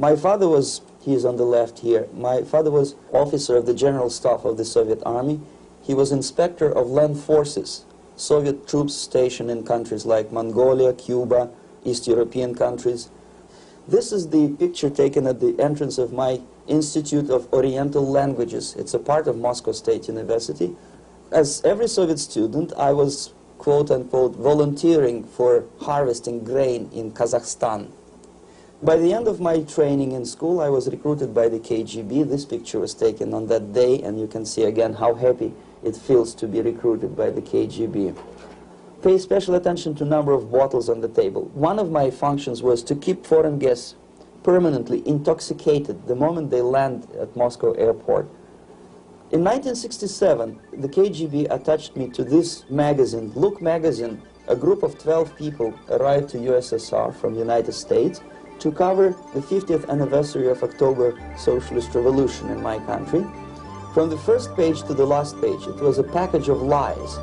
My father was, he is on the left here, my father was officer of the General Staff of the Soviet Army. He was inspector of land forces, Soviet troops stationed in countries like Mongolia, Cuba, East European countries. This is the picture taken at the entrance of my Institute of Oriental Languages. It's a part of Moscow State University. As every Soviet student, I was, quote-unquote, volunteering for harvesting grain in Kazakhstan. By the end of my training in school, I was recruited by the KGB. This picture was taken on that day, and you can see again how happy it feels to be recruited by the KGB. Pay special attention to number of bottles on the table. One of my functions was to keep foreign guests permanently intoxicated the moment they land at Moscow airport. In 1967, the KGB attached me to this magazine, Look magazine. A group of 12 people arrived to USSR from the United States to cover the 50th anniversary of October Socialist Revolution in my country. From the first page to the last page, it was a package of lies.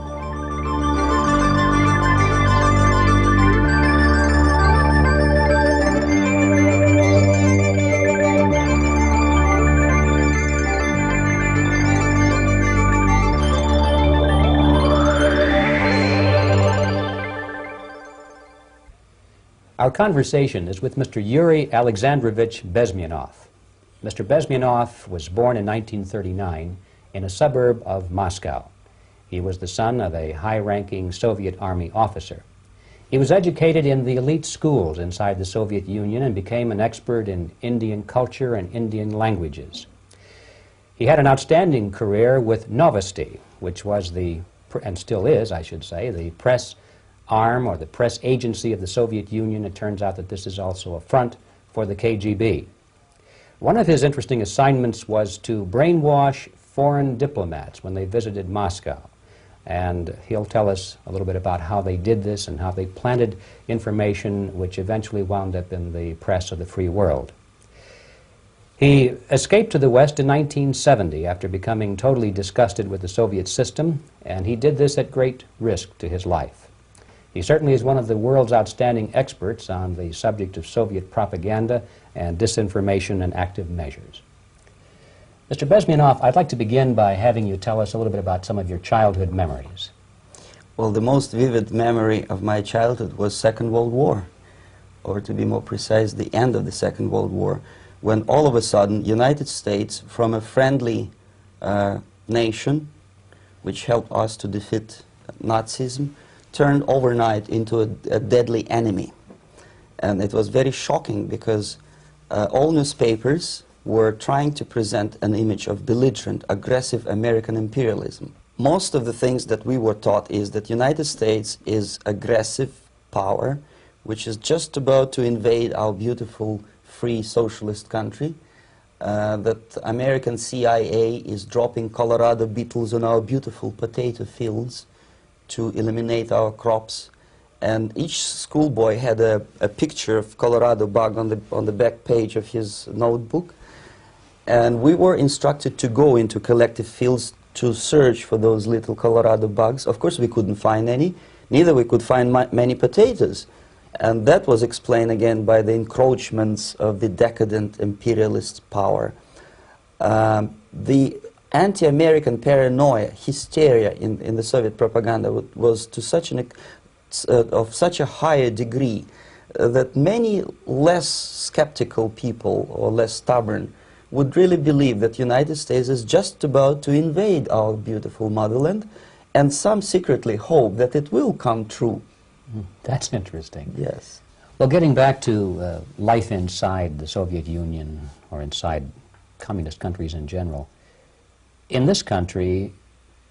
Our conversation is with Mr. Yuri Alexandrovich Bezmenov. Mr. Bezmenov was born in 1939 in a suburb of Moscow. He was the son of a high-ranking Soviet Army officer. He was educated in the elite schools inside the Soviet Union and became an expert in Indian culture and Indian languages. He had an outstanding career with Novosti, which was the, and still is, I should say, the press arm or the press agency of the Soviet Union. It turns out that this is also a front for the KGB. One of his interesting assignments was to brainwash foreign diplomats when they visited Moscow. And he'll tell us a little bit about how they did this and how they planted information which eventually wound up in the press of the free world. He escaped to the West in 1970 after becoming totally disgusted with the Soviet system, and he did this at great risk to his life. He certainly is one of the world's outstanding experts on the subject of Soviet propaganda and disinformation and active measures. Mr. Bezmenov, I'd like to begin by having you tell us a little bit about some of your childhood memories. Well, the most vivid memory of my childhood was Second World War, or to be more precise, the end of the Second World War, when all of a sudden United States, from a friendly nation, which helped us to defeat Nazism, turned overnight into a deadly enemy. And it was very shocking because all newspapers were trying to present an image of belligerent, aggressive American imperialism. Most of the things that we were taught is that United States is aggressive power, which is just about to invade our beautiful, free, socialist country, that American CIA is dropping Colorado beetles on our beautiful potato fields to eliminate our crops, and each schoolboy had a picture of Colorado bug on the back page of his notebook, and we were instructed to go into collective fields to search for those little Colorado bugs. Of course we couldn't find any, neither we could find many potatoes, and that was explained again by the encroachments of the decadent imperialist power. The anti-American paranoia, hysteria in the Soviet propaganda was to such of such a higher degree that many less skeptical people or less stubborn would really believe that the United States is just about to invade our beautiful motherland, and some secretly hope that it will come true. That's interesting. Yes. Well, getting back to life inside the Soviet Union or inside communist countries in general, in this country,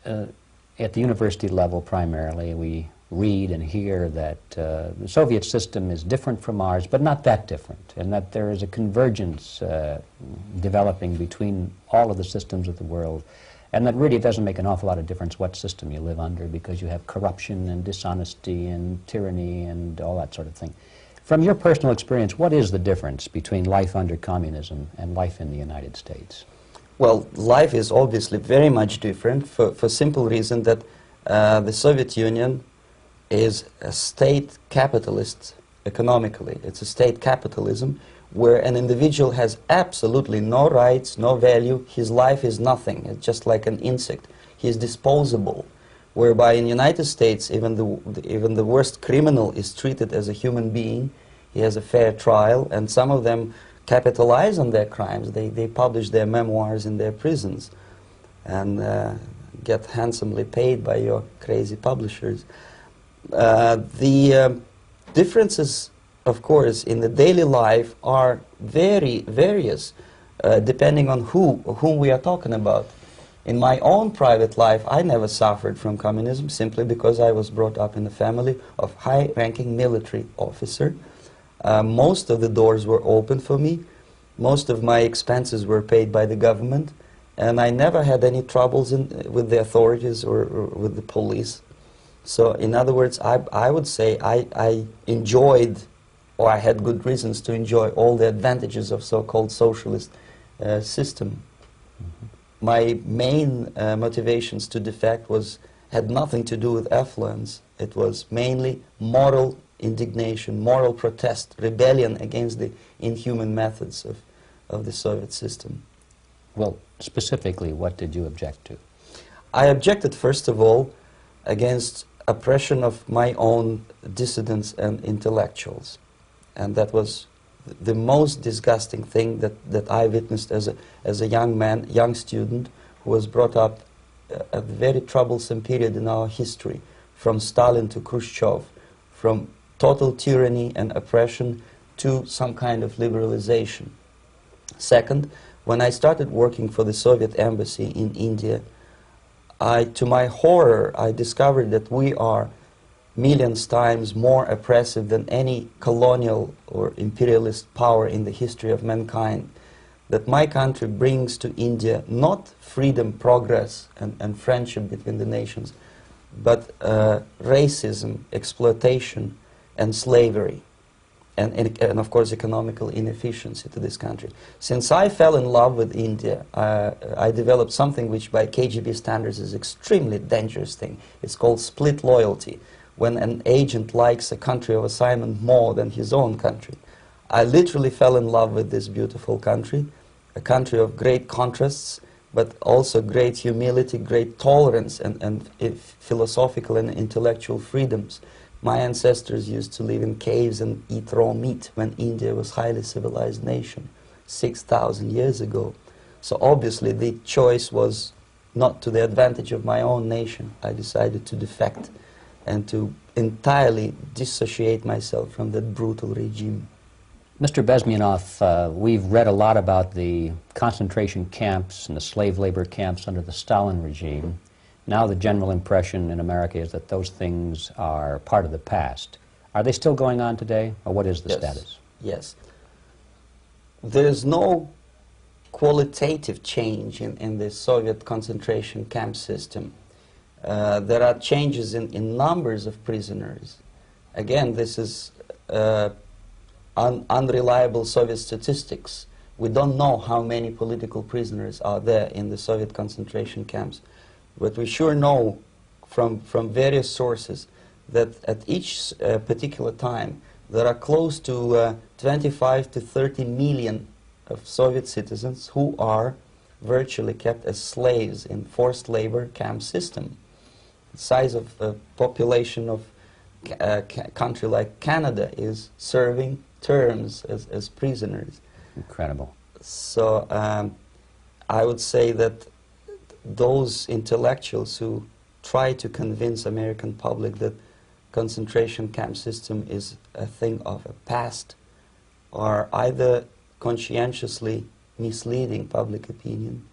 at the university level primarily, we read and hear that the Soviet system is different from ours, but not that different, and that there is a convergence developing between all of the systems of the world, and that really it doesn't make an awful lot of difference what system you live under, because you have corruption and dishonesty and tyranny and all that sort of thing. From your personal experience, what is the difference between life under communism and life in the United States? Well, life is obviously very much different for simple reason that the Soviet Union is a state capitalist economically. It's a state capitalism where an individual has absolutely no rights, no value. His life is nothing. It's just like an insect. He is disposable. Whereby in the United States, even the worst criminal is treated as a human being. He has a fair trial, and some of them capitalize on their crimes. They publish their memoirs in their prisons and get handsomely paid by your crazy publishers. The differences, of course, in the daily life are very various, depending on whom we are talking about. In my own private life, I never suffered from communism simply because I was brought up in a family of high-ranking military officer. Most of the doors were open for me. Most of my expenses were paid by the government, and I never had any troubles with the authorities or with the police. So, in other words, I would say I enjoyed, or I had good reasons to enjoy, all the advantages of so-called socialist system. Mm-hmm. My main motivations to defect had nothing to do with affluence. It was mainly moral indignation, moral protest, rebellion against the inhuman methods of the Soviet system. Well, specifically, what did you object to? I objected, first of all, against oppression of my own dissidents and intellectuals. And that was the most disgusting thing that I witnessed as a young man, young student, who was brought up at a very troublesome period in our history, from Stalin to Khrushchev, from total tyranny and oppression to some kind of liberalization. Second, when I started working for the Soviet embassy in India, to my horror, I discovered that we are millions times more oppressive than any colonial or imperialist power in the history of mankind. That my country brings to India not freedom, progress, and friendship between the nations, but racism, exploitation, and slavery, and of course economical inefficiency to this country. Since I fell in love with India, I developed something which by KGB standards is extremely dangerous thing. It's called split loyalty, when an agent likes a country of assignment more than his own country. I literally fell in love with this beautiful country, a country of great contrasts, but also great humility, great tolerance, and philosophical and intellectual freedoms. My ancestors used to live in caves and eat raw meat when India was a highly civilized nation 6,000 years ago. So obviously the choice was not to the advantage of my own nation. I decided to defect and to entirely dissociate myself from that brutal regime. Mr. Bezmenov, we've read a lot about the concentration camps and the slave labor camps under the Stalin regime. Now the general impression in America is that those things are part of the past. Are they still going on today, or what is the status? Yes. There is no qualitative change in the Soviet concentration camp system. There are changes in numbers of prisoners. Again, this is unreliable Soviet statistics. We don't know how many political prisoners are there in the Soviet concentration camps. But we sure know from various sources that at each particular time there are close to 25 to 30 million of Soviet citizens who are virtually kept as slaves in forced labor camp system. The size of the population of a country like Canada is serving terms as prisoners. Incredible. So I would say that those intellectuals who try to convince American public that concentration camp system is a thing of a past are either conscientiously misleading public opinion,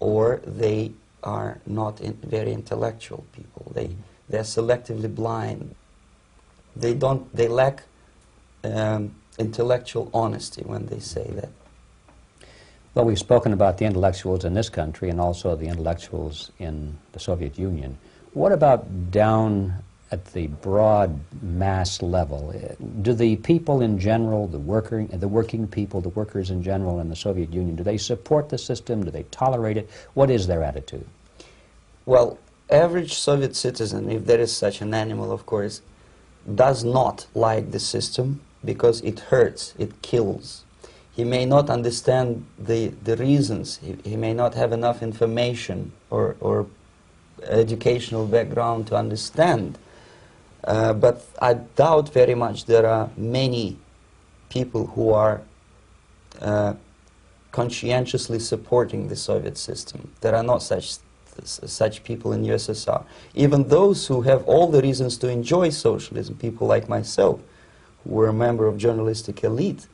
or they are not very intellectual people. They're selectively blind. They lack intellectual honesty when they say that. Well, we've spoken about the intellectuals in this country and also the intellectuals in the Soviet Union. What about down at the broad mass level? Do the people in general, the working people, the workers in general in the Soviet Union, do they support the system? Do they tolerate it? What is their attitude? Well, average Soviet citizen, if there is such an animal, of course, does not like the system because it hurts, it kills. He may not understand the reasons, he may not have enough information or educational background to understand. But I doubt very much there are many people who are conscientiously supporting the Soviet system. There are not such people in USSR. Even those who have all the reasons to enjoy socialism, people like myself, who were a member of journalistic elite,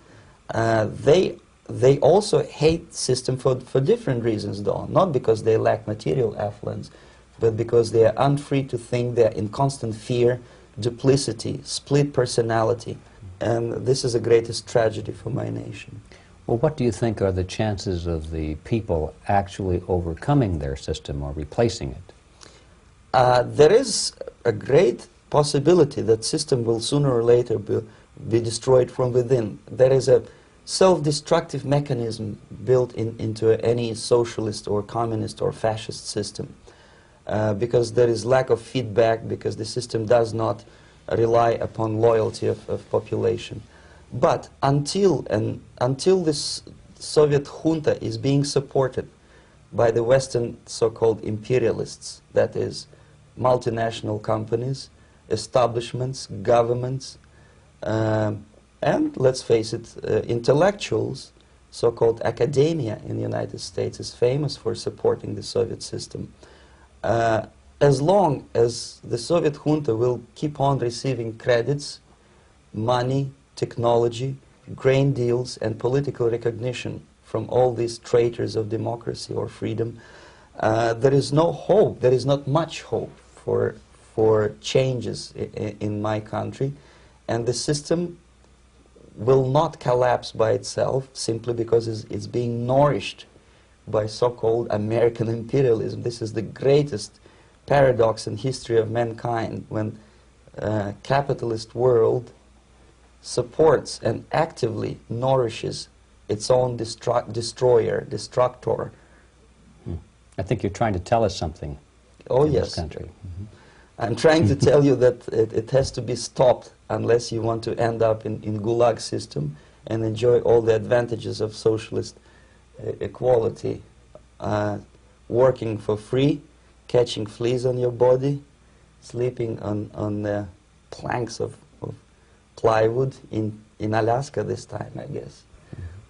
they also hate system for different reasons, though. Not because they lack material affluence, but because they are unfree to think, they are in constant fear, duplicity, split personality. And this is the greatest tragedy for my nation. Well, what do you think are the chances of the people actually overcoming their system or replacing it? There is a great possibility that system will sooner or later be destroyed from within. There is a self-destructive mechanism built into any socialist or communist or fascist system, because there is lack of feedback, because the system does not rely upon loyalty of population. But until this Soviet junta is being supported by the Western so-called imperialists, that is, multinational companies, establishments, governments, and let's face it, intellectuals, so-called academia in the United States is famous for supporting the Soviet system. As long as the Soviet junta will keep on receiving credits, money, technology, grain deals, and political recognition from all these traitors of democracy or freedom, there is no hope, there is not much hope for changes in my country, and the system will not collapse by itself simply because it's being nourished by so-called American imperialism. This is the greatest paradox in history of mankind, when capitalist world supports and actively nourishes its own destroyer, destructor. I think you're trying to tell us something. Oh, in yes. This country. I'm trying to tell you that it has to be stopped unless you want to end up in Gulag system and enjoy all the advantages of socialist equality. Working for free, catching fleas on your body, sleeping on the planks of plywood in Alaska this time, I guess.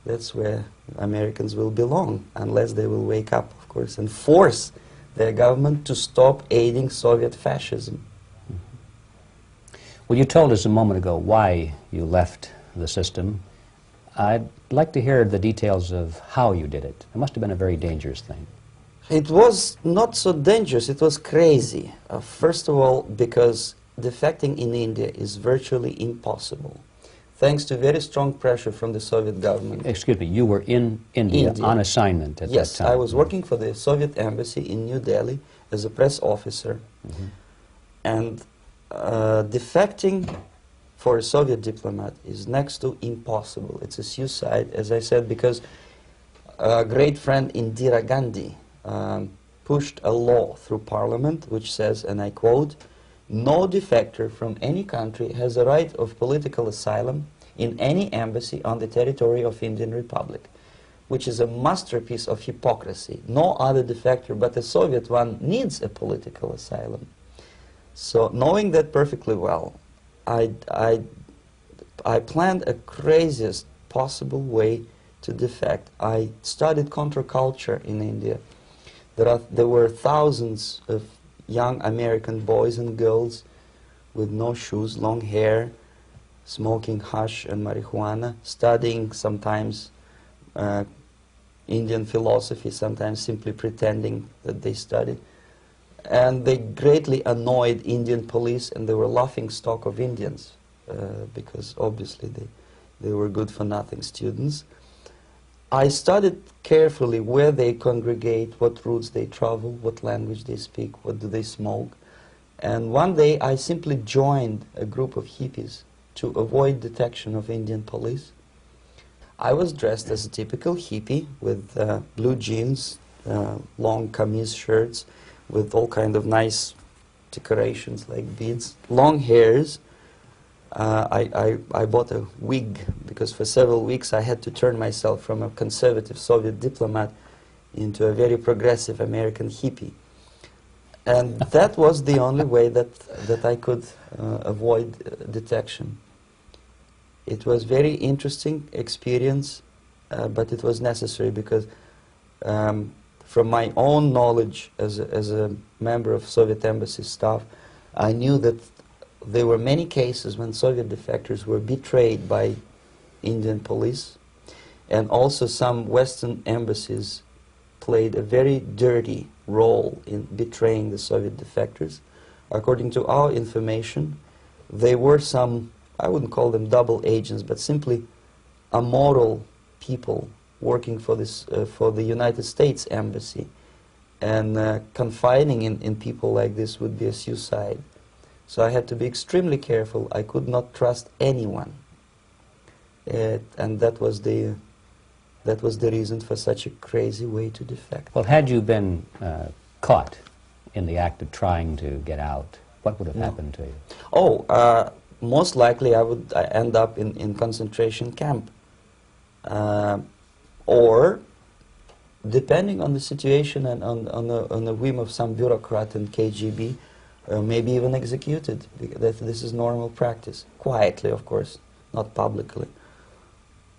That's where Americans will belong, unless they will wake up, of course, and force their government to stop aiding Soviet fascism. Well, you told us a moment ago why you left the system. I'd like to hear the details of how you did it. It must have been a very dangerous thing. It was not so dangerous, it was crazy. First of all, because defecting in India is virtually impossible, thanks to very strong pressure from the Soviet government. Excuse me, you were in India. On assignment at that time. Yes, I was working for the Soviet embassy in New Delhi as a press officer. And defecting for a Soviet diplomat is next to impossible. It's a suicide, as I said, because a great friend Indira Gandhi pushed a law through parliament which says, and I quote, "No defector from any country has a right of political asylum in any embassy on the territory of Indian Republic," which is a masterpiece of hypocrisy. No other defector but the Soviet one needs a political asylum. So knowing that perfectly well, I planned a craziest possible way to defect. I studied counterculture in India. There were thousands of young American boys and girls with no shoes, long hair, smoking hash and marijuana, studying sometimes Indian philosophy, sometimes simply pretending that they studied. And they greatly annoyed Indian police, and they were laughing stock of Indians because obviously they were good-for-nothing students. I studied carefully where they congregate, what routes they travel, what language they speak, what do they smoke. And one day I simply joined a group of hippies to avoid detection of Indian police. I was dressed as a typical hippie with blue jeans, long camise shirts with all kind of nice decorations like beads, long hairs, I bought a wig because for several weeks I had to turn myself from a conservative Soviet diplomat into a very progressive American hippie. And that was the only way that I could avoid detection. It was very interesting experience, but it was necessary because from my own knowledge as a member of Soviet embassy staff, I knew that there were many cases when Soviet defectors were betrayed by Indian police, and also some Western embassies played a very dirty role in betraying the Soviet defectors. According to our information, they were some, I wouldn't call them double agents, but simply immoral people working for this for the United States embassy, and confiding in people like this would be a suicide. So I had to be extremely careful. I could not trust anyone, and that was the reason for such a crazy way to defect. Well, had you been caught in the act of trying to get out, what would have happened to you? Oh, most likely I would end up in concentration camp, or depending on the situation and on the whim of some bureaucrat in KGB, maybe even executed. This is normal practice, quietly, of course, not publicly.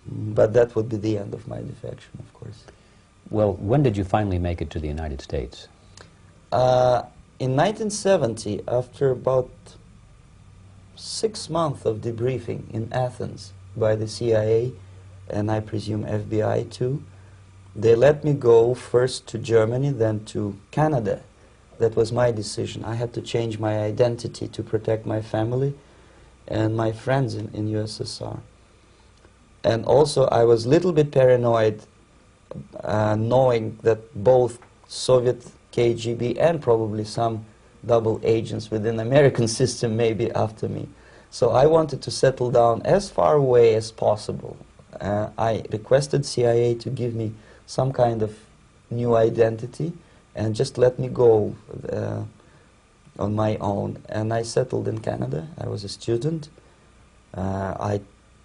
But that would be the end of my defection, of course. Well, when did you finally make it to the United States? In 1970, after about 6 months of debriefing in Athens by the CIA, and I presume FBI too, they let me go first to Germany, then to Canada. That was my decision. I had to change my identity to protect my family and my friends in USSR. And also I was a little bit paranoid, knowing that both Soviet KGB and probably some double agents within the American system may be after me. So I wanted to settle down as far away as possible. I requested CIA to give me some kind of new identity and just let me go on my own. And I settled in Canada. I was a student. I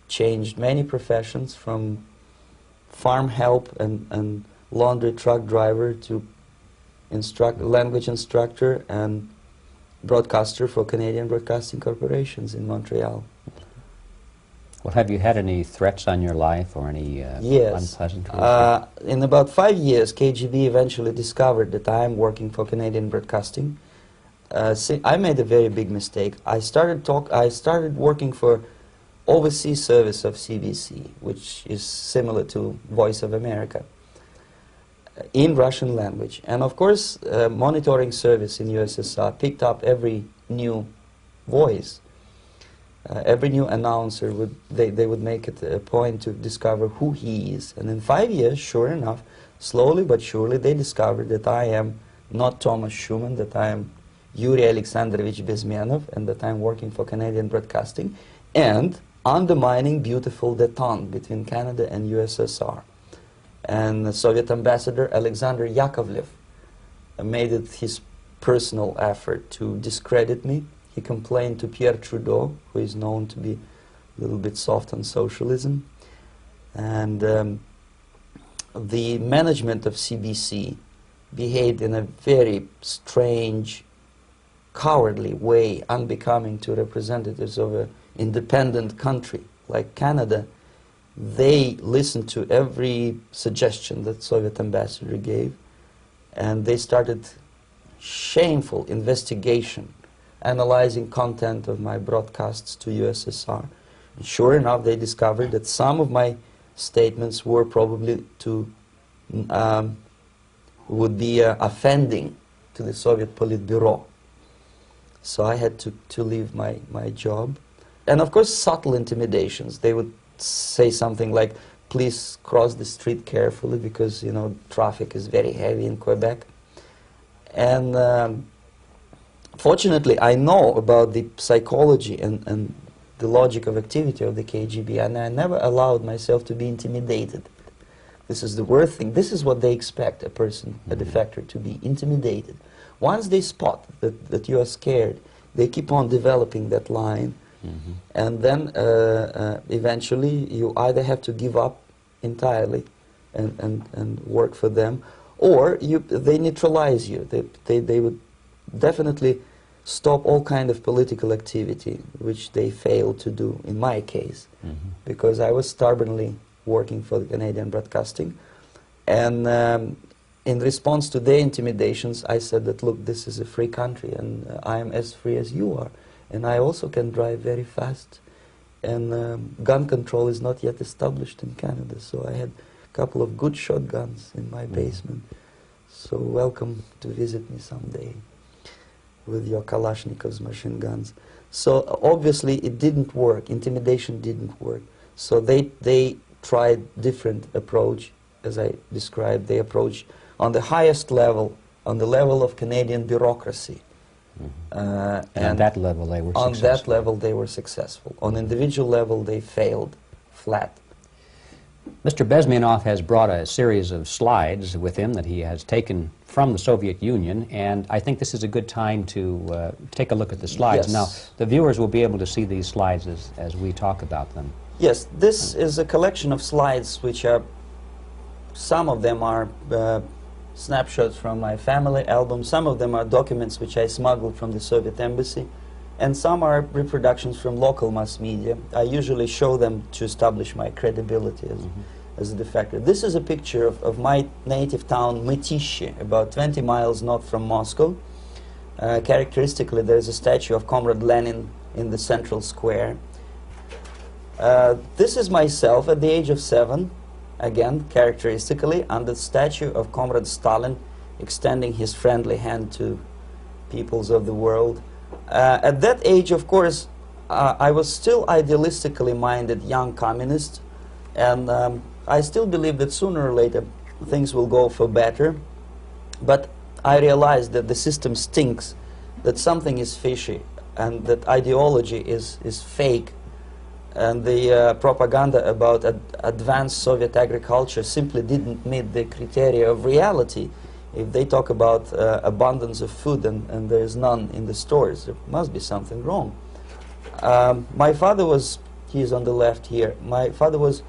changed many professions, from farm help and laundry truck driver to language instructor and broadcaster for Canadian Broadcasting Corporations in Montreal. Well, have you had any threats on your life or any yes. unpleasant In about 5 years, KGB eventually discovered that I am working for Canadian Broadcasting. I made a very big mistake. I started working for overseas service of CBC, which is similar to Voice of America, in Russian language. And of course, monitoring service in USSR picked up every new voice. Every new announcer they would make it a point to discover who he is. And in 5 years, sure enough, slowly but surely, they discovered that I am not Thomas Schumann, that I am Yuri Alexandrovich Bezmenov, and that I am working for Canadian Broadcasting, and undermining beautiful détente between Canada and USSR. And the Soviet ambassador Alexander Yakovlev made it his personal effort to discredit me. He complained to Pierre Trudeau, who is known to be a little bit soft on socialism. And the management of CBC behaved in a very strange, cowardly way, unbecoming to representatives of an independent country like Canada. They listened to every suggestion that Soviet ambassador gave, and they started shameful investigation, analyzing content of my broadcasts to USSR. And sure enough, they discovered that some of my statements were probably would be offending to the Soviet Politburo. So I had to leave my job. And of course, subtle intimidations. They would say something like, please cross the street carefully because, you know, traffic is very heavy in Quebec. And fortunately, I know about the psychology and the logic of activity of the KGB, and I never allowed myself to be intimidated. This is the worst thing. This is what they expect a person, a defector, to be intimidated. Once they spot that you are scared, they keep on developing that line, And then eventually you either have to give up entirely and work for them, or they neutralize you. They would definitely stop all kind of political activity, which they failed to do in my case, because I was stubbornly working for the Canadian Broadcasting. And in response to their intimidations, I said that, look, this is a free country, and I am as free as you are. And I also can drive very fast. And gun control is not yet established in Canada, so I had a couple of good shotguns in my basement. So welcome to visit me someday with your Kalashnikov's machine guns. So obviously it didn't work. Intimidation didn't work. So they tried different approach, as I described. They approach on the highest level, on the level of Canadian bureaucracy. And on that level they were successful. On that level they were successful. On individual level they failed flat. Mr. Bezmenov has brought a series of slides with him that he has taken from the Soviet Union, and I think this is a good time to take a look at the slides. Yes. Now, the viewers will be able to see these slides as we talk about them. Yes, this is a collection of slides which are, some of them are snapshots from my family album, some of them are documents which I smuggled from the Soviet embassy, and some are reproductions from local mass media. I usually show them to establish my credibility as a defector. This is a picture of my native town, Mytishi, about 20 miles north from Moscow. Characteristically, there is a statue of Comrade Lenin in the central square. This is myself at the age of 7, again, characteristically, under the statue of Comrade Stalin, extending his friendly hand to peoples of the world. At that age, of course, I was still idealistically minded young communist, and I still believe that sooner or later things will go for better. But I realized that the system stinks, that something is fishy, and that ideology is fake, and the propaganda about advanced Soviet agriculture simply didn't meet the criteria of reality. If they talk about abundance of food and there is none in the stores, there must be something wrong. My father was, he is on the left here, my father was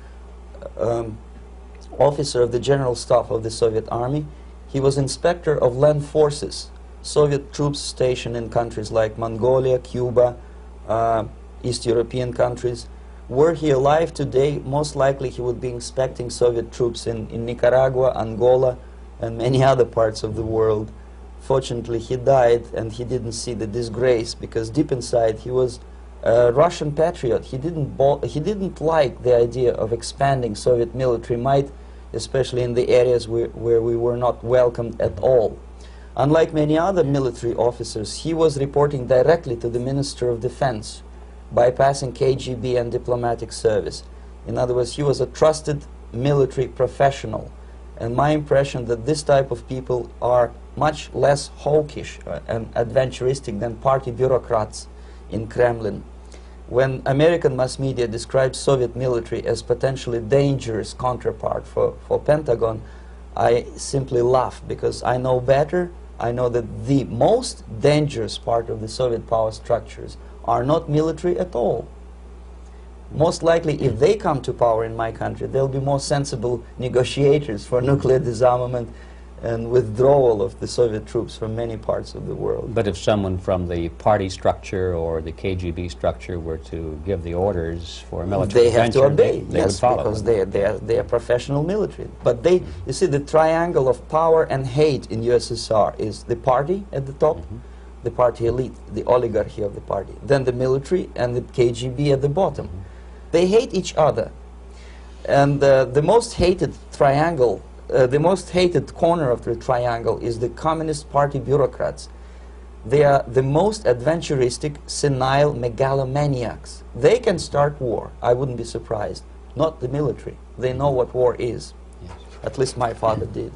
officer of the General Staff of the Soviet Army. He was inspector of land forces, Soviet troops stationed in countries like Mongolia, Cuba, East European countries. Were he alive today, most likely he would be inspecting Soviet troops in Nicaragua, Angola, and many other parts of the world. Fortunately, he died, and he didn't see the disgrace, because deep inside he was a Russian patriot. He didn't like the idea of expanding Soviet military might, especially in the areas where we were not welcomed at all. Unlike many other military officers, he was reporting directly to the Minister of Defense, bypassing KGB and diplomatic service. In other words, he was a trusted military professional. And my impression that this type of people are much less hawkish and adventuristic than party bureaucrats in Kremlin. When American mass media describes Soviet military as potentially dangerous counterpart for Pentagon, I simply laugh, because I know better. I know that the most dangerous part of the Soviet power structures are not military at all. Most likely, if they come to power in my country, they'll be more sensible negotiators for nuclear disarmament and withdrawal of the Soviet troops from many parts of the world. But if someone from the party structure or the KGB structure were to give the orders for a military intervention, they have to obey, they yes, would follow, because they are professional military. But they, you see, the triangle of power and hate in USSR is the party at the top, the party elite, the oligarchy of the party, then the military, and the KGB at the bottom. They hate each other, and the most hated triangle, the most hated corner of the triangle is the Communist Party bureaucrats. They are the most adventuristic, senile megalomaniacs. They can start war, I wouldn't be surprised. Not the military. They know what war is. Yes. At least my father did.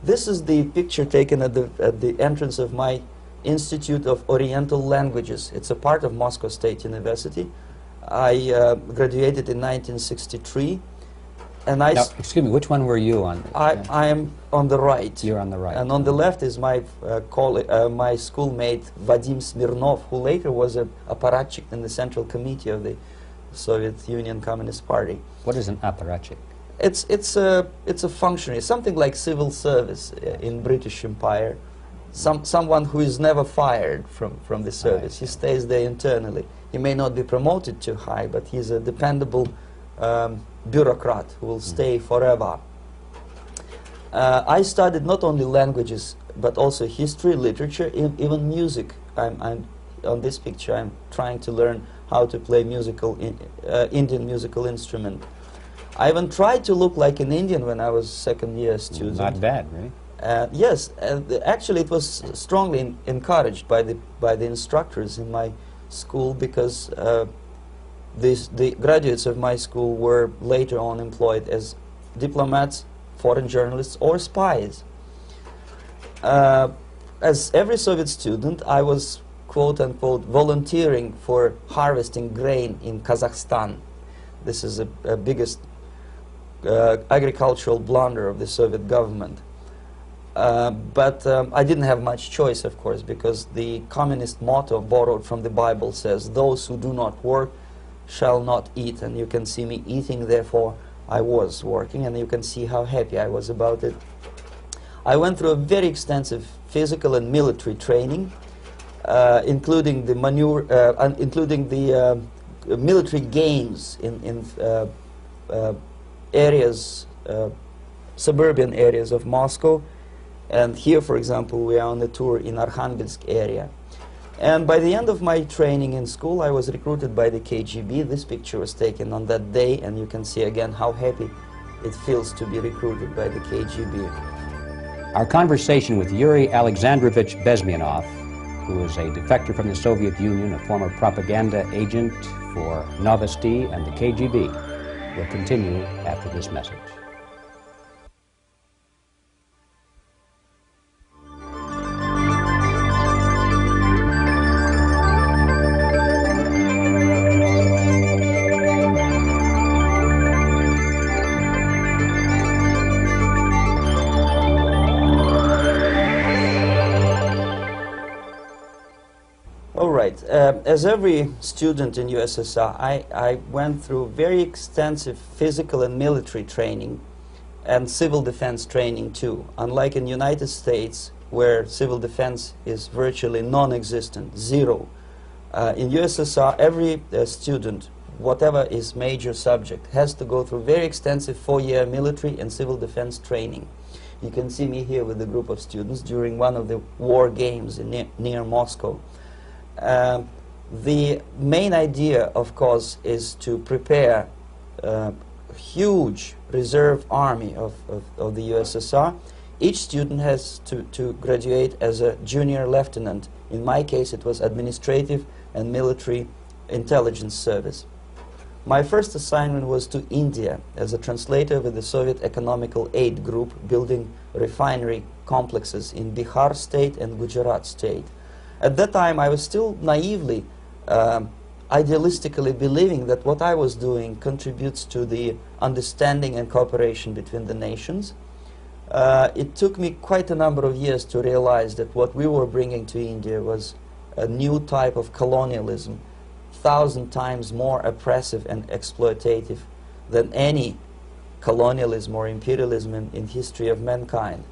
This is the picture taken at the entrance of my Institute of Oriental Languages. It's a part of Moscow State University. I graduated in 1963. And I Now, excuse me, which one were you on? I am on the right. You're on the right. And on the left is my my schoolmate Vadim Smirnov, who later was a apparatchik in the Central Committee of the Soviet Union Communist Party. What is an apparatchik? It's a functionary, something like civil service in British Empire. Someone who is never fired from the service. He stays there internally. He may not be promoted too high, but he's a dependable bureaucrat who will stay forever. I studied not only languages, but also history, literature, even music. I'm on this picture, I'm trying to learn how to play Indian musical instrument. I even tried to look like an Indian when I was second-year student. Not bad, really. Yes, actually it was strongly encouraged by the instructors in my school, because the graduates of my school were later on employed as diplomats, foreign journalists, or spies. As every Soviet student, I was quote-unquote volunteering for harvesting grain in Kazakhstan. This is a biggest agricultural blunder of the Soviet government. But I didn't have much choice, of course, because the communist motto borrowed from the Bible says, "Those who do not work shall not eat." And you can see me eating, therefore I was working, and you can see how happy I was about it. I went through a very extensive physical and military training, including the military games in areas, suburban areas of Moscow. And here, for example, we are on a tour in Arkhangelsk area. And by the end of my training in school, I was recruited by the KGB. This picture was taken on that day, and you can see again how happy it feels to be recruited by the KGB. Our conversation with Yuri Alexandrovich Bezmenov, who is a defector from the Soviet Union, a former propaganda agent for Novosti and the KGB, will continue after this message. As every student in USSR, I went through very extensive physical and military training and civil defense training too. Unlike in the United States, where civil defense is virtually non-existent, zero. In USSR, every student, whatever his major subject, has to go through very extensive 4-year military and civil defense training. You can see me here with a group of students during one of the war games near Moscow. The main idea, of course, is to prepare a huge reserve army of the USSR. Each student has to graduate as a junior lieutenant. In my case, it was administrative and military intelligence service. My first assignment was to India as a translator with the Soviet Economical Aid Group, building refinery complexes in Bihar state and Gujarat state. At that time, I was still naively, idealistically believing that what I was doing contributes to the understanding and cooperation between the nations. It took me quite a number of years to realize that what we were bringing to India was a new type of colonialism, 1,000 times more oppressive and exploitative than any colonialism or imperialism in history of mankind.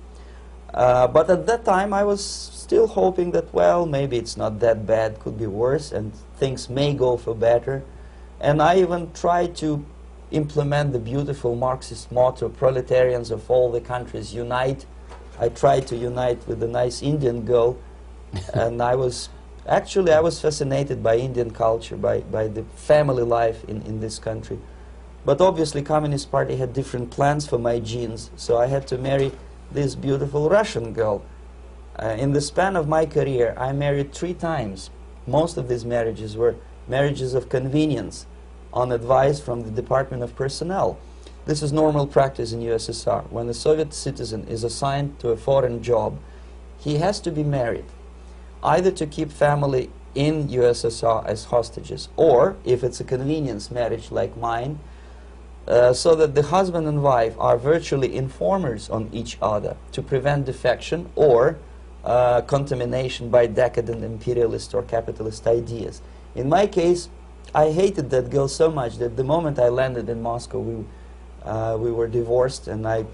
But at that time I was still hoping that, well, maybe it's not that bad, could be worse, and things may go for better. And I even tried to implement the beautiful Marxist motto, proletarians of all the countries unite. I tried to unite with a nice Indian girl, and I was fascinated by Indian culture, by the family life in this country. But obviously Communist Party had different plans for my genes, so I had to marry this beautiful Russian girl. In the span of my career, I married 3 times. Most of these marriages were marriages of convenience, on advice from the Department of Personnel. This is normal practice in USSR. When a Soviet citizen is assigned to a foreign job, he has to be married, either to keep family in USSR as hostages, or, if it's a convenience marriage like mine, so that the husband and wife are virtually informers on each other to prevent defection or contamination by decadent imperialist or capitalist ideas. In my case, I hated that girl so much that the moment I landed in Moscow, we were divorced, and I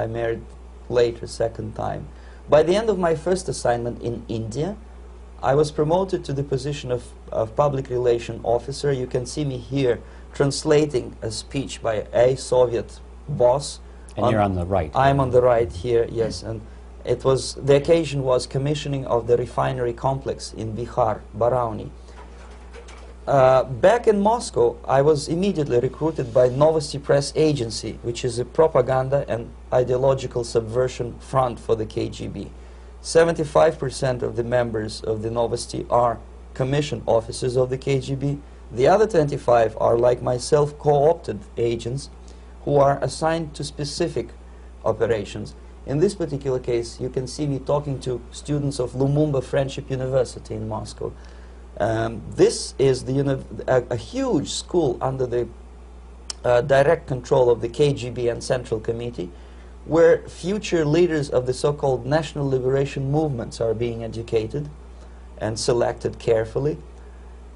married later, second time. By the end of my first assignment in India, I was promoted to the position of public relation officer. You can see me here translating a speech by a Soviet boss. And you're on the right. I'm on the right here, yes. And it was, the occasion was commissioning of the refinery complex in Bihar, Barauni. Back in Moscow, I was immediately recruited by Novosti Press Agency, which is a propaganda and ideological subversion front for the KGB. 75% of the members of the Novosti are commissioned officers of the KGB. The other 25 are, like myself, co-opted agents who are assigned to specific operations. In this particular case, you can see me talking to students of Lumumba Friendship University in Moscow. This is a huge school under the direct control of the KGB and Central Committee, where future leaders of the so-called national liberation movements are being educated and selected carefully.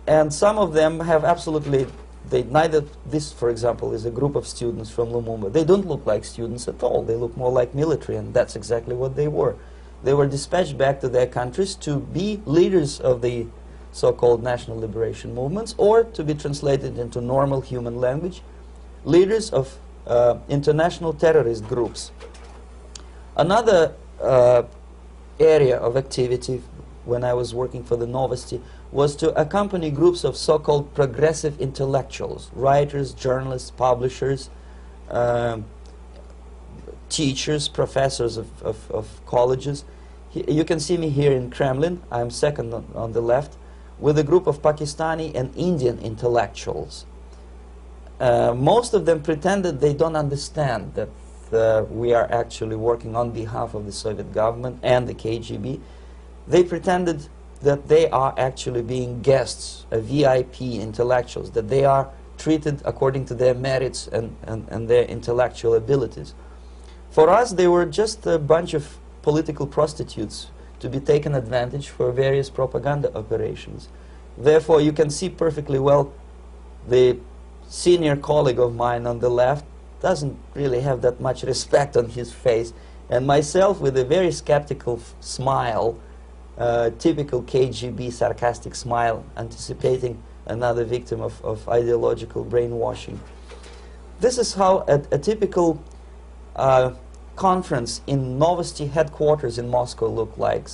And some of them have absolutely, this, for example, is a group of students from Lumumba. They don't look like students at all. They look more like military, and that's exactly what they were. They were dispatched back to their countries to be leaders of the so-called national liberation movements, or to be translated into normal human language, leaders of international terrorist groups. Another area of activity when I was working for the Novosti was to accompany groups of so-called progressive intellectuals, writers, journalists, publishers, teachers, professors of colleges. You can see me here in Kremlin. I'm second on the left, with a group of Pakistani and Indian intellectuals. Most of them pretended they don't understand that we are actually working on behalf of the Soviet government and the KGB. They pretended that they are actually being guests, VIP intellectuals, that they are treated according to their merits and their intellectual abilities. For us, they were just a bunch of political prostitutes to be taken advantage for various propaganda operations. Therefore, you can see perfectly well the senior colleague of mine on the left doesn't really have that much respect on his face, and myself with a very skeptical smile, typical KGB sarcastic smile, anticipating another victim of ideological brainwashing. This is how a typical conference in Novosti headquarters in Moscow looked like.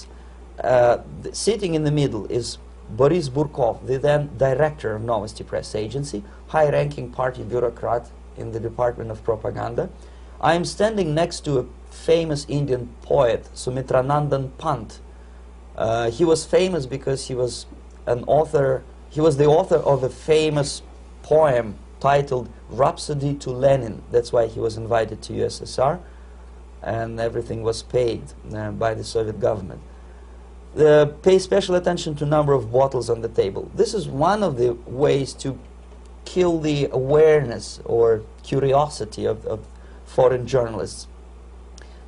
Sitting in the middle is Boris Burkov, the then director of Novosti Press Agency, high-ranking party bureaucrat in the Department of Propaganda. I am standing next to a famous Indian poet, Sumitranandan Pant. He was famous because he was an author. He was the author of a famous poem titled Rhapsody to Lenin. That's why he was invited to USSR, and everything was paid by the Soviet government. Pay special attention to number of bottles on the table. This is one of the ways to kill the awareness or curiosity of foreign journalists.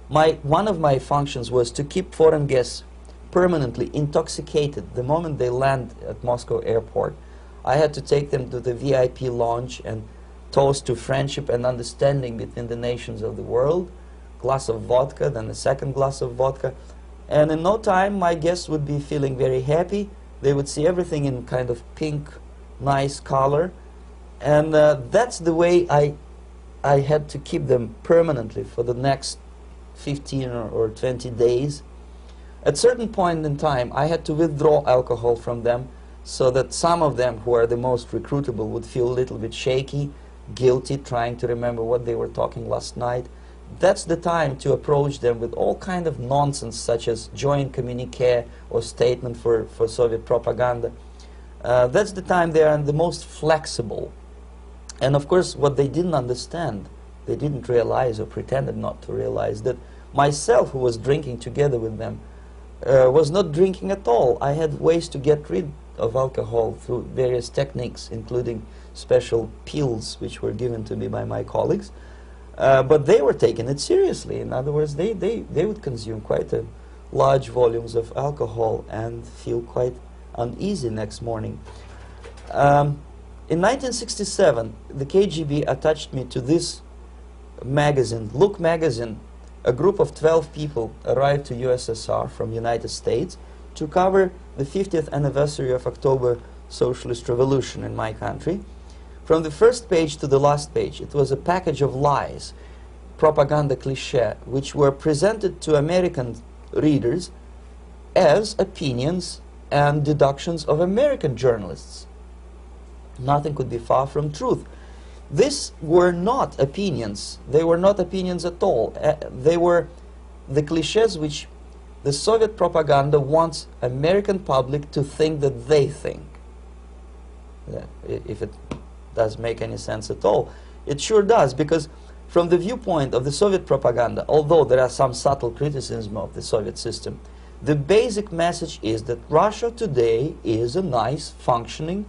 One of my functions was to keep foreign guests permanently intoxicated the moment they land at Moscow airport. I had to take them to the VIP lounge and toast to friendship and understanding between the nations of the world. Glass of vodka, then a second glass of vodka. And in no time, my guests would be feeling very happy. They would see everything in kind of pink, nice color. And that's the way I had to keep them permanently for the next 15 or 20 days. At a certain point in time, I had to withdraw alcohol from them so that some of them, who are the most recruitable, would feel a little bit shaky, guilty, trying to remember what they were talking last night. That's the time to approach them with all kind of nonsense, such as joint communique or statement for Soviet propaganda. That's the time they are the most flexible. And of course, what they didn't understand, they didn't realize or pretended not to realize, that myself, who was drinking together with them, was not drinking at all. I had ways to get rid of alcohol through various techniques, including special pills which were given to me by my colleagues. But they were taking it seriously. In other words, they would consume quite large volumes of alcohol and feel quite uneasy next morning. In 1967, the KGB attached me to this magazine, Look magazine. A group of 12 people arrived to USSR from United States to cover the 50th anniversary of October Socialist Revolution in my country. From the first page to the last page, it was a package of lies, propaganda cliché, which were presented to American readers as opinions and deductions of American journalists. Nothing could be far from truth. These were not opinions. They were not opinions at all. They were the clichés which the Soviet propaganda wants American public to think that they think. If it does make any sense at all. It sure does, because from the viewpoint of the Soviet propaganda, although there are some subtle criticism of the Soviet system, the basic message is that Russia today is a nice, functioning,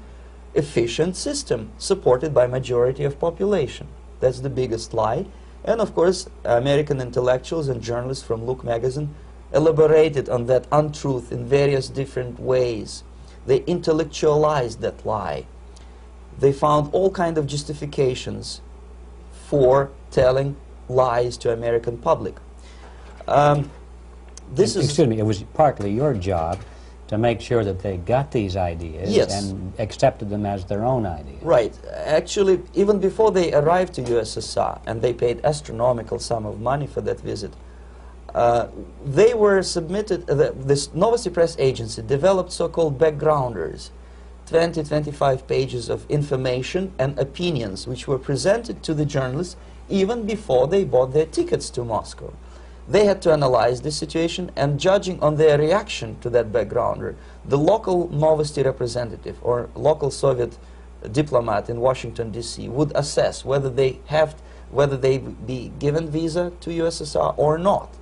efficient system supported by majority of population. That's the biggest lie. And of course, American intellectuals and journalists from Look magazine elaborated on that untruth in various different ways. They intellectualized that lie. They found all kinds of justifications for telling lies to American public. Excuse me, it was partly your job to make sure that they got these ideas, yes, and accepted them as their own ideas. Right. Actually, even before they arrived to USSR, and they paid astronomical sum of money for that visit, they were submitted, this Novosti Press agency developed so-called backgrounders, 20-25 pages of information and opinions which were presented to the journalists even before they bought their tickets to Moscow. They had to analyze the situation, and judging on their reaction to that backgrounder, the local Novosti representative or local Soviet diplomat in Washington, D.C. would assess whether they be given visa to USSR or not.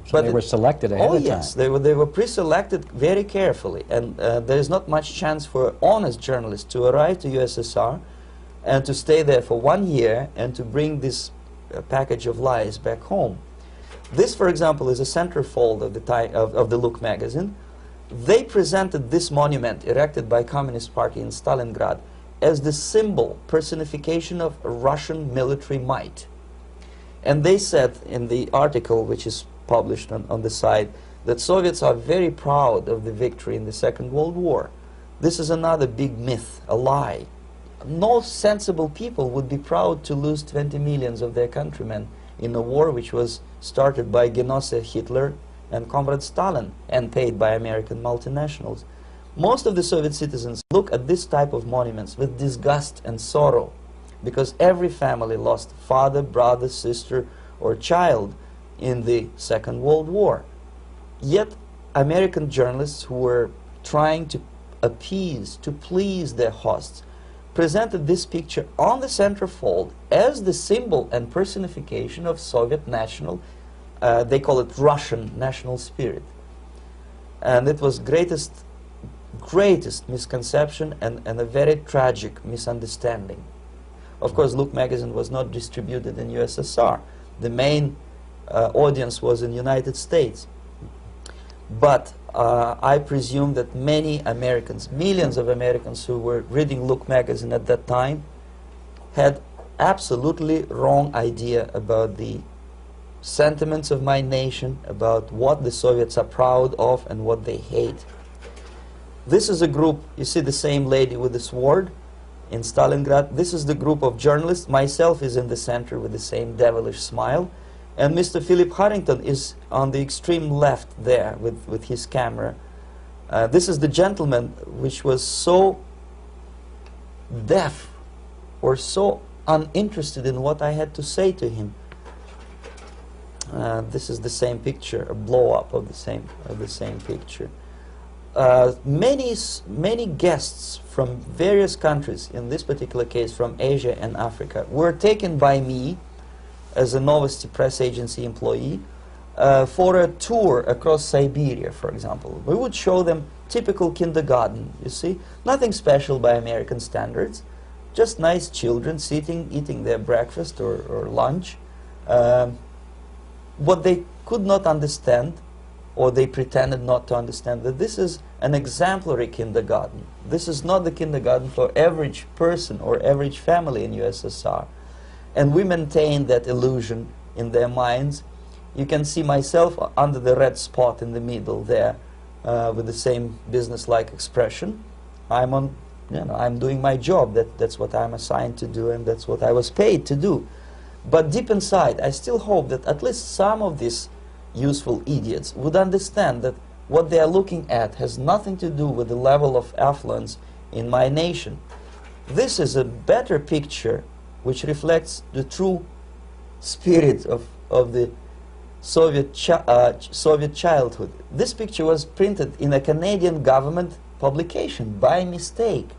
So but they were selected ahead of time. Yes, they were pre-selected very carefully, and there is not much chance for honest journalists to arrive to USSR and to stay there for 1 year and to bring this package of lies back home. This, for example, is a centerfold of the Look magazine. They presented this monument erected by Communist Party in Stalingrad as the symbol, personification of Russian military might. And they said in the article, which is published on the site, that Soviets are very proud of the victory in the Second World War. This is another big myth, a lie. No sensible people would be proud to lose 20 millions of their countrymen in a war which was started by Genoese Hitler and Comrade Stalin and paid by American multinationals. Most of the Soviet citizens look at this type of monuments with disgust and sorrow, because every family lost father, brother, sister, or child in the Second World War. Yet American journalists who were trying to appease, to please their hosts, presented this picture on the centerfold as the symbol and personification of Soviet national, they call it Russian national spirit. And it was greatest misconception and a very tragic misunderstanding. Of course, Look magazine was not distributed in USSR. The main audience was in the United States. But I presume that many Americans, millions of Americans who were reading Look magazine at that time, had absolutely wrong idea about the sentiments of my nation, about what the Soviets are proud of and what they hate. This is a group, you see the same lady with the sword in Stalingrad. This is the group of journalists. Myself is in the center with the same devilish smile. And Mr. Philip Harrington is on the extreme left there with his camera. This is the gentleman which was so deaf or so uninterested in what I had to say to him. This is the same picture, a blow-up of the same picture. Many guests from various countries, in this particular case from Asia and Africa, were taken by me as a Novosti Press agency employee for a tour across Siberia, for example. We would show them typical kindergarten, you see, nothing special by American standards, just nice children sitting, eating their breakfast or lunch. What they could not understand, or they pretended not to understand, that this is an exemplary kindergarten. This is not the kindergarten for average person or average family in USSR. And we maintain that illusion in their minds. You can see myself under the red spot in the middle there, with the same business-like expression. I'm doing my job. That's what I'm assigned to do, and that's what I was paid to do. But deep inside, I still hope that at least some of these useful idiots would understand that what they are looking at has nothing to do with the level of affluence in my nation. This is a better picture which reflects the true spirit of the Soviet childhood. This picture was printed in a Canadian government publication by mistake.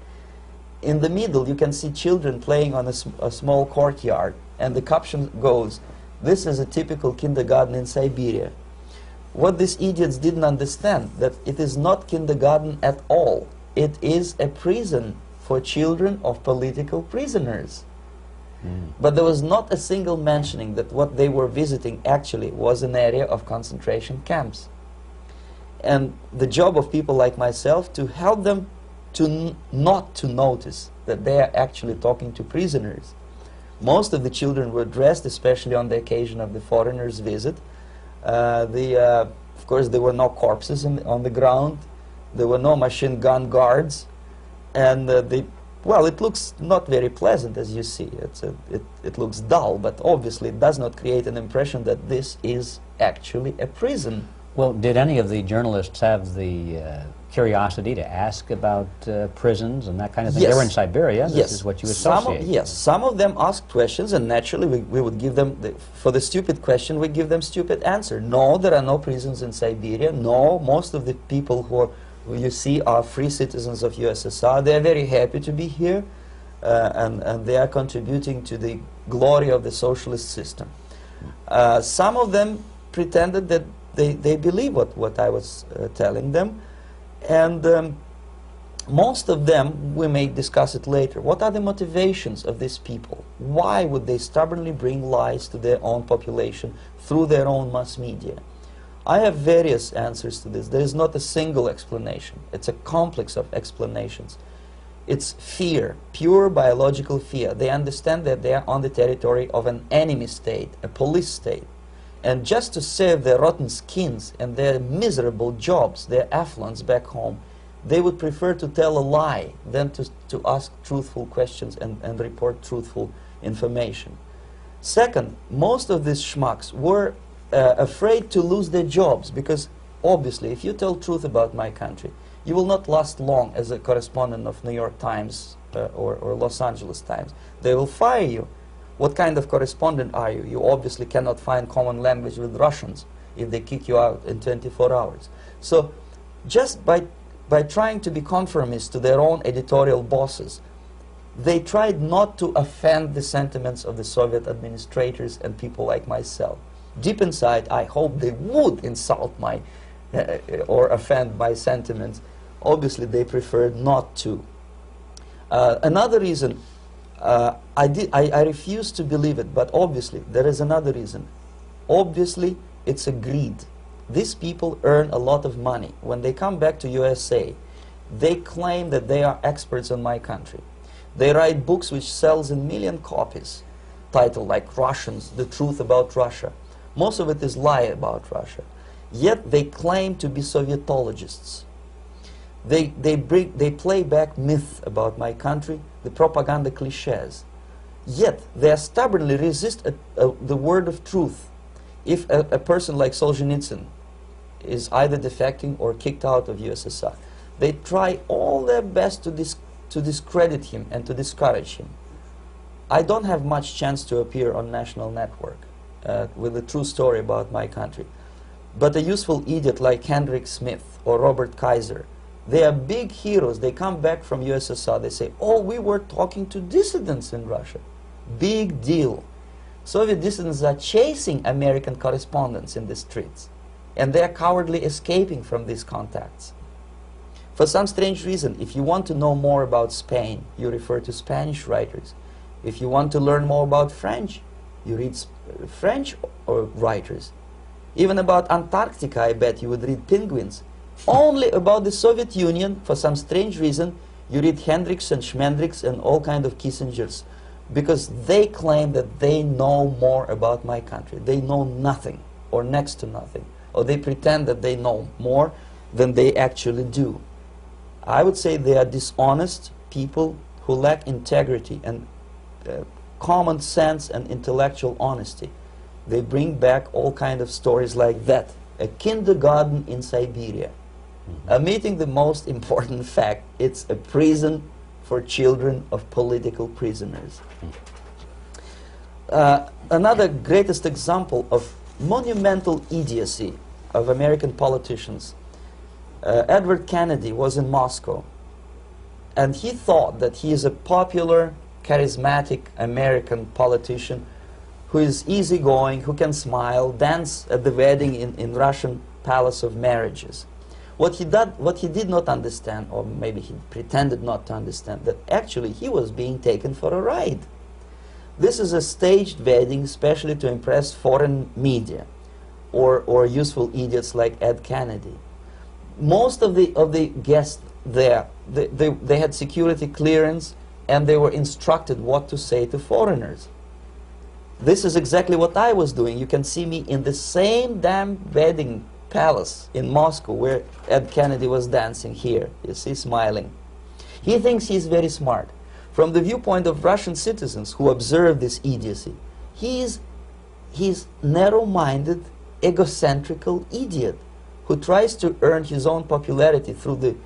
In the middle you can see children playing on a small courtyard, and the caption goes, "This is a typical kindergarten in Siberia." What these idiots didn't understand, that it is not kindergarten at all. It is a prison for children of political prisoners. But there was not a single mentioning that what they were visiting actually was an area of concentration camps. And the job of people like myself to help them to not to notice that they are actually talking to prisoners. Most of the children were dressed, especially on the occasion of the foreigners' visit. Of course, there were no corpses on the ground. There were no machine gun guards. And well, it looks not very pleasant, as you see. It looks dull, but obviously it does not create an impression that this is actually a prison. Well, did any of the journalists have the curiosity to ask about prisons and that kind of thing? Yes. They were in Siberia. Yes. This is what you associate. Yes, some of them asked questions, and naturally we would give them, for the stupid question, we give them stupid answer. No, there are no prisons in Siberia. No, most of the people who you see are free citizens of USSR. They are very happy to be here, and they are contributing to the glory of the socialist system. Some of them pretended that they believe what I was telling them, and most of them, we may discuss it later, what are the motivations of these people? Why would they stubbornly bring lies to their own population through their own mass media? I have various answers to this. There is not a single explanation. It's a complex of explanations. It's fear, pure biological fear. They understand that they are on the territory of an enemy state, a police state. And just to save their rotten skins and their miserable jobs, their affluence back home, they would prefer to tell a lie than to ask truthful questions and report truthful information. Second, most of these schmucks were afraid to lose their jobs, because obviously if you tell truth about my country, you will not last long as a correspondent of New York Times or Los Angeles Times. They will fire you. What kind of correspondent are you? You obviously cannot find common language with Russians if they kick you out in 24 hours. So just by trying to be conformists to their own editorial bosses, they tried not to offend the sentiments of the Soviet administrators and people like myself. Deep inside, I hope they would insult my or offend my sentiments. Obviously, they preferred not to. Another reason, I refuse to believe it, but obviously there is another reason. Obviously, it's a greed. These people earn a lot of money. When they come back to USA, they claim that they are experts in my country. They write books which sells in million copies, titled like Russians, The Truth About Russia. Most of it is lie about Russia. Yet they claim to be Sovietologists. They play back myth about my country, the propaganda cliches. Yet they stubbornly resist the word of truth. If a person like Solzhenitsyn is either defecting or kicked out of USSR, they try all their best to discredit him and to discourage him. I don't have much chance to appear on national network with a true story about my country. But a useful idiot like Hendrik Smith or Robert Kaiser, they are big heroes. They come back from USSR, they say, oh, we were talking to dissidents in Russia. Big deal. Soviet dissidents are chasing American correspondents in the streets, and they are cowardly escaping from these contacts. For some strange reason, if you want to know more about Spain, you refer to Spanish writers. If you want to learn more about French, you read French writers. Even about Antarctica, I bet you would read Penguins. Only about the Soviet Union, for some strange reason, you read Hendricks and Schmendricks and all kind of Kissingers, because they claim that they know more about my country. They know nothing, or next to nothing, or they pretend that they know more than they actually do. I would say they are dishonest people who lack integrity and common sense and intellectual honesty. They bring back all kind of stories like that. A kindergarten in Siberia. Omitting the most important fact, it's a prison for children of political prisoners. Another greatest example of monumental idiocy of American politicians. Edward Kennedy was in Moscow, and he thought that he is a popular, charismatic American politician who is easygoing, who can smile, dance at the wedding in Russian Palace of Marriages. What he did not understand, or maybe he pretended not to understand, that actually he was being taken for a ride. This is a staged wedding especially to impress foreign media or useful idiots like Ed Kennedy. Most of the guests there, they had security clearance, and they were instructed what to say to foreigners. This is exactly what I was doing. You can see me in the same damn wedding palace in Moscow where Ed Kennedy was dancing here. You see, smiling. He thinks he's very smart. From the viewpoint of Russian citizens who observe this idiocy, he's narrow-minded, egocentrical idiot who tries to earn his own popularity through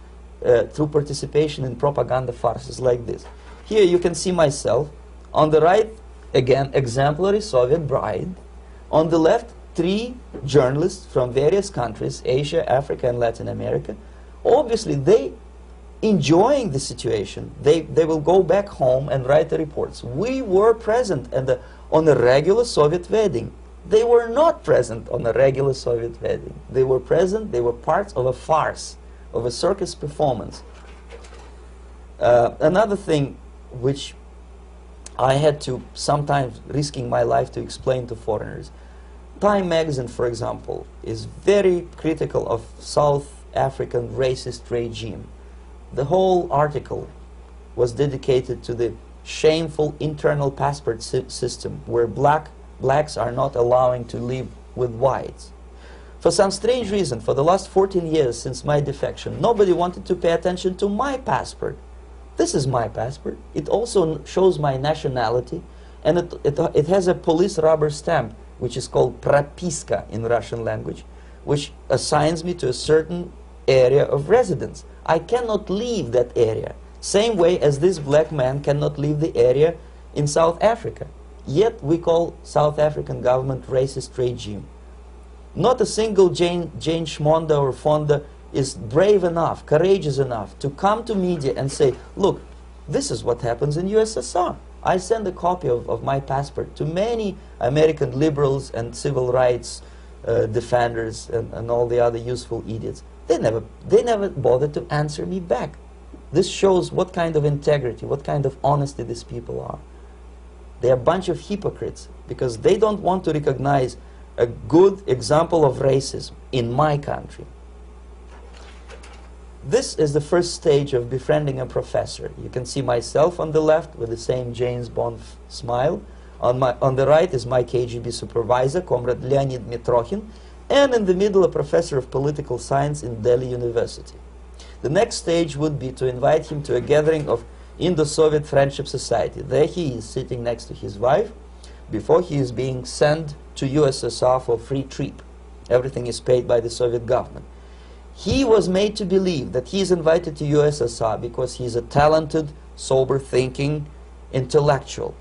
participation in propaganda farces like this. Here you can see myself. On the right, again, exemplary Soviet bride. On the left, 3 journalists from various countries, Asia, Africa, and Latin America. Obviously, they enjoying the situation. They will go back home and write the reports. We were present on a regular Soviet wedding. They were not present on a regular Soviet wedding. They were present, they were parts of a farce, of a circus performance. Another thing which I had to sometimes risking my life to explain to foreigners. Time magazine, for example, is very critical of South African racist regime. The whole article was dedicated to the shameful internal passport system where blacks are not allowing to live with whites. For some strange reason, for the last 14 years since my defection, nobody wanted to pay attention to my passport. This is my passport. It also shows my nationality, and it has a police rubber stamp, which is called propiska in Russian language, which assigns me to a certain area of residence. I cannot leave that area, same way as this black man cannot leave the area in South Africa. Yet we call South African government racist regime. Not a single Jane Schmonda or Fonda is brave enough, courageous enough to come to media and say, look, this is what happens in USSR. I send a copy of my passport to many American liberals and civil rights defenders and all the other useful idiots. They never bothered to answer me back. This shows what kind of integrity, what kind of honesty these people are. They are a bunch of hypocrites because they don't want to recognize a good example of racism in my country. This is the first stage of befriending a professor. You can see myself on the left with the same James Bond smile. On the right is my KGB supervisor, Comrade Leonid Mitrokhin, and in the middle a professor of political science in Delhi University. The next stage would be to invite him to a gathering of Indo-Soviet Friendship Society. There he is sitting next to his wife before he is being sent to USSR for free trip. Everything is paid by the Soviet government. He was made to believe that he is invited to USSR because he is a talented, sober-thinking intellectual.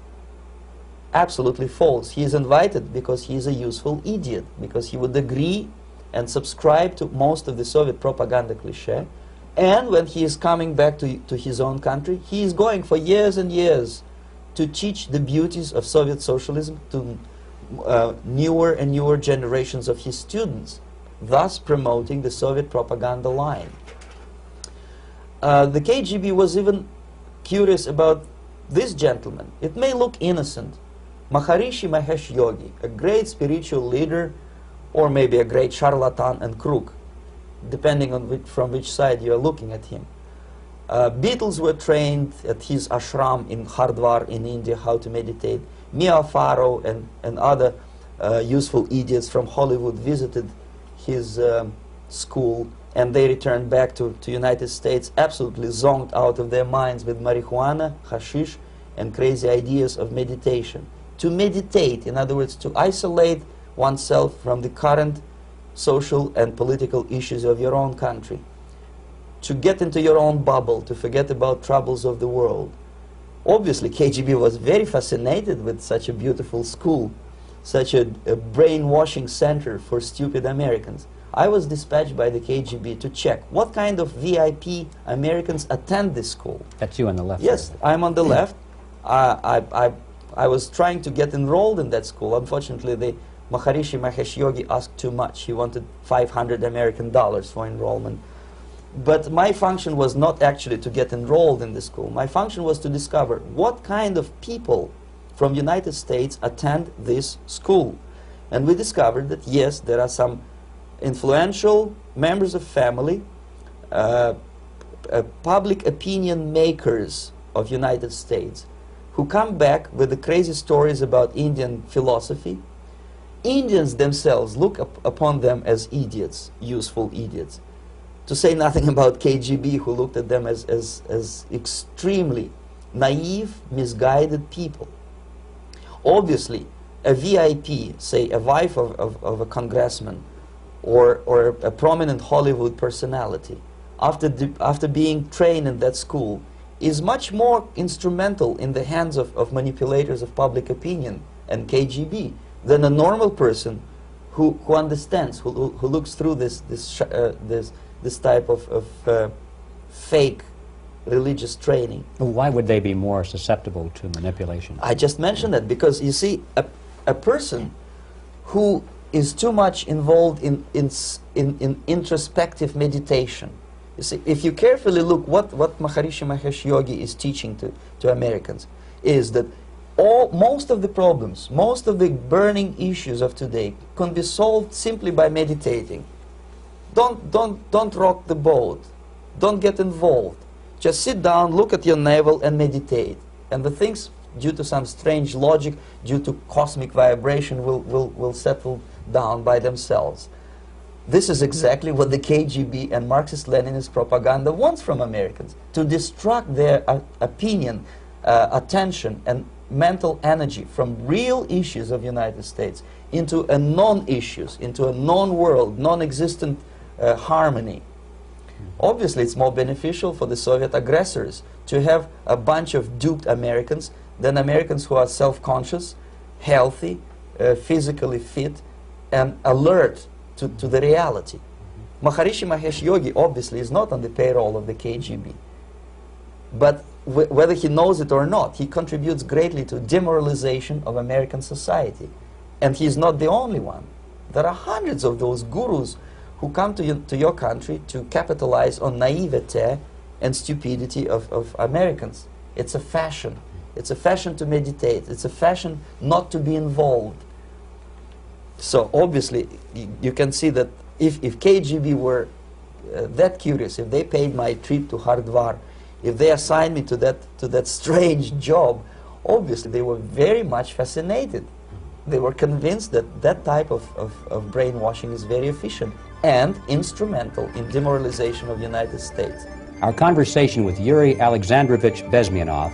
Absolutely false. He is invited because he is a useful idiot, because he would agree and subscribe to most of the Soviet propaganda cliché. And when he is coming back to his own country, he is going for years and years to teach the beauties of Soviet socialism to newer and newer generations of his students, thus promoting the Soviet propaganda line. The KGB was even curious about this gentleman. It may look innocent. Maharishi Mahesh Yogi, a great spiritual leader, or maybe a great charlatan and crook, depending on from which side you are looking at him. Beatles were trained at his ashram in Hardwar in India how to meditate. Mia Farrow and other useful idiots from Hollywood visited his school, and they returned back to United States absolutely zonked out of their minds with marijuana, hashish, and crazy ideas of meditation. To meditate, in other words, to isolate oneself from the current social and political issues of your own country, to get into your own bubble, to forget about troubles of the world. Obviously, KGB was very fascinated with such a beautiful school, such a brainwashing center for stupid Americans. I was dispatched by the KGB to check what kind of VIP Americans attend this school. That's you on the left. Yes, I'm on the left. I was trying to get enrolled in that school. Unfortunately, the Maharishi Mahesh Yogi asked too much. He wanted $500 American for enrollment. But my function was not actually to get enrolled in the school. My function was to discover what kind of people from the United States attend this school. And we discovered that, yes, there are some influential members of family, public opinion makers of United States, who come back with the crazy stories about Indian philosophy. Indians themselves look upon them as idiots, useful idiots. To say nothing about KGB, who looked at them as extremely naive, misguided people. Obviously, a VIP, say a wife of a congressman, or a prominent Hollywood personality, after being trained in that school, is much more instrumental in the hands of manipulators of public opinion and KGB than a normal person who understands, who looks through this type of fake religious training. Why would they be more susceptible to manipulation? I just mentioned that because, you see, a person who is too much involved in introspective meditation. You see, if you carefully look what Maharishi Mahesh Yogi is teaching to Americans, is that most of the problems, most of the burning issues of today can be solved simply by meditating. Don't rock the boat. Don't get involved. Just sit down, look at your navel, and meditate. And the things, due to some strange logic, due to cosmic vibration, will settle down by themselves. This is exactly what the KGB and Marxist-Leninist propaganda wants from Americans, to distract their opinion, attention, and mental energy from real issues of the United States into a non-issues, into a non-world, non-existent harmony. Obviously, it's more beneficial for the Soviet aggressors to have a bunch of duped Americans than Americans who are self-conscious, healthy, physically fit, and alert to the reality. Maharishi Mahesh Yogi obviously is not on the payroll of the KGB. But whether he knows it or not, he contributes greatly to demoralization of American society. And he's not the only one. There are hundreds of those gurus who come to your country to capitalize on naivete and stupidity of Americans. It's a fashion. It's a fashion to meditate. It's a fashion not to be involved. So obviously, you can see that if KGB were that curious, if they paid my trip to Hardwar, if they assigned me to that strange job, obviously they were very much fascinated. They were convinced that that type of brainwashing is very efficient and instrumental in demoralization of the United States. Our conversation with Yuri Alexandrovich Bezmenov,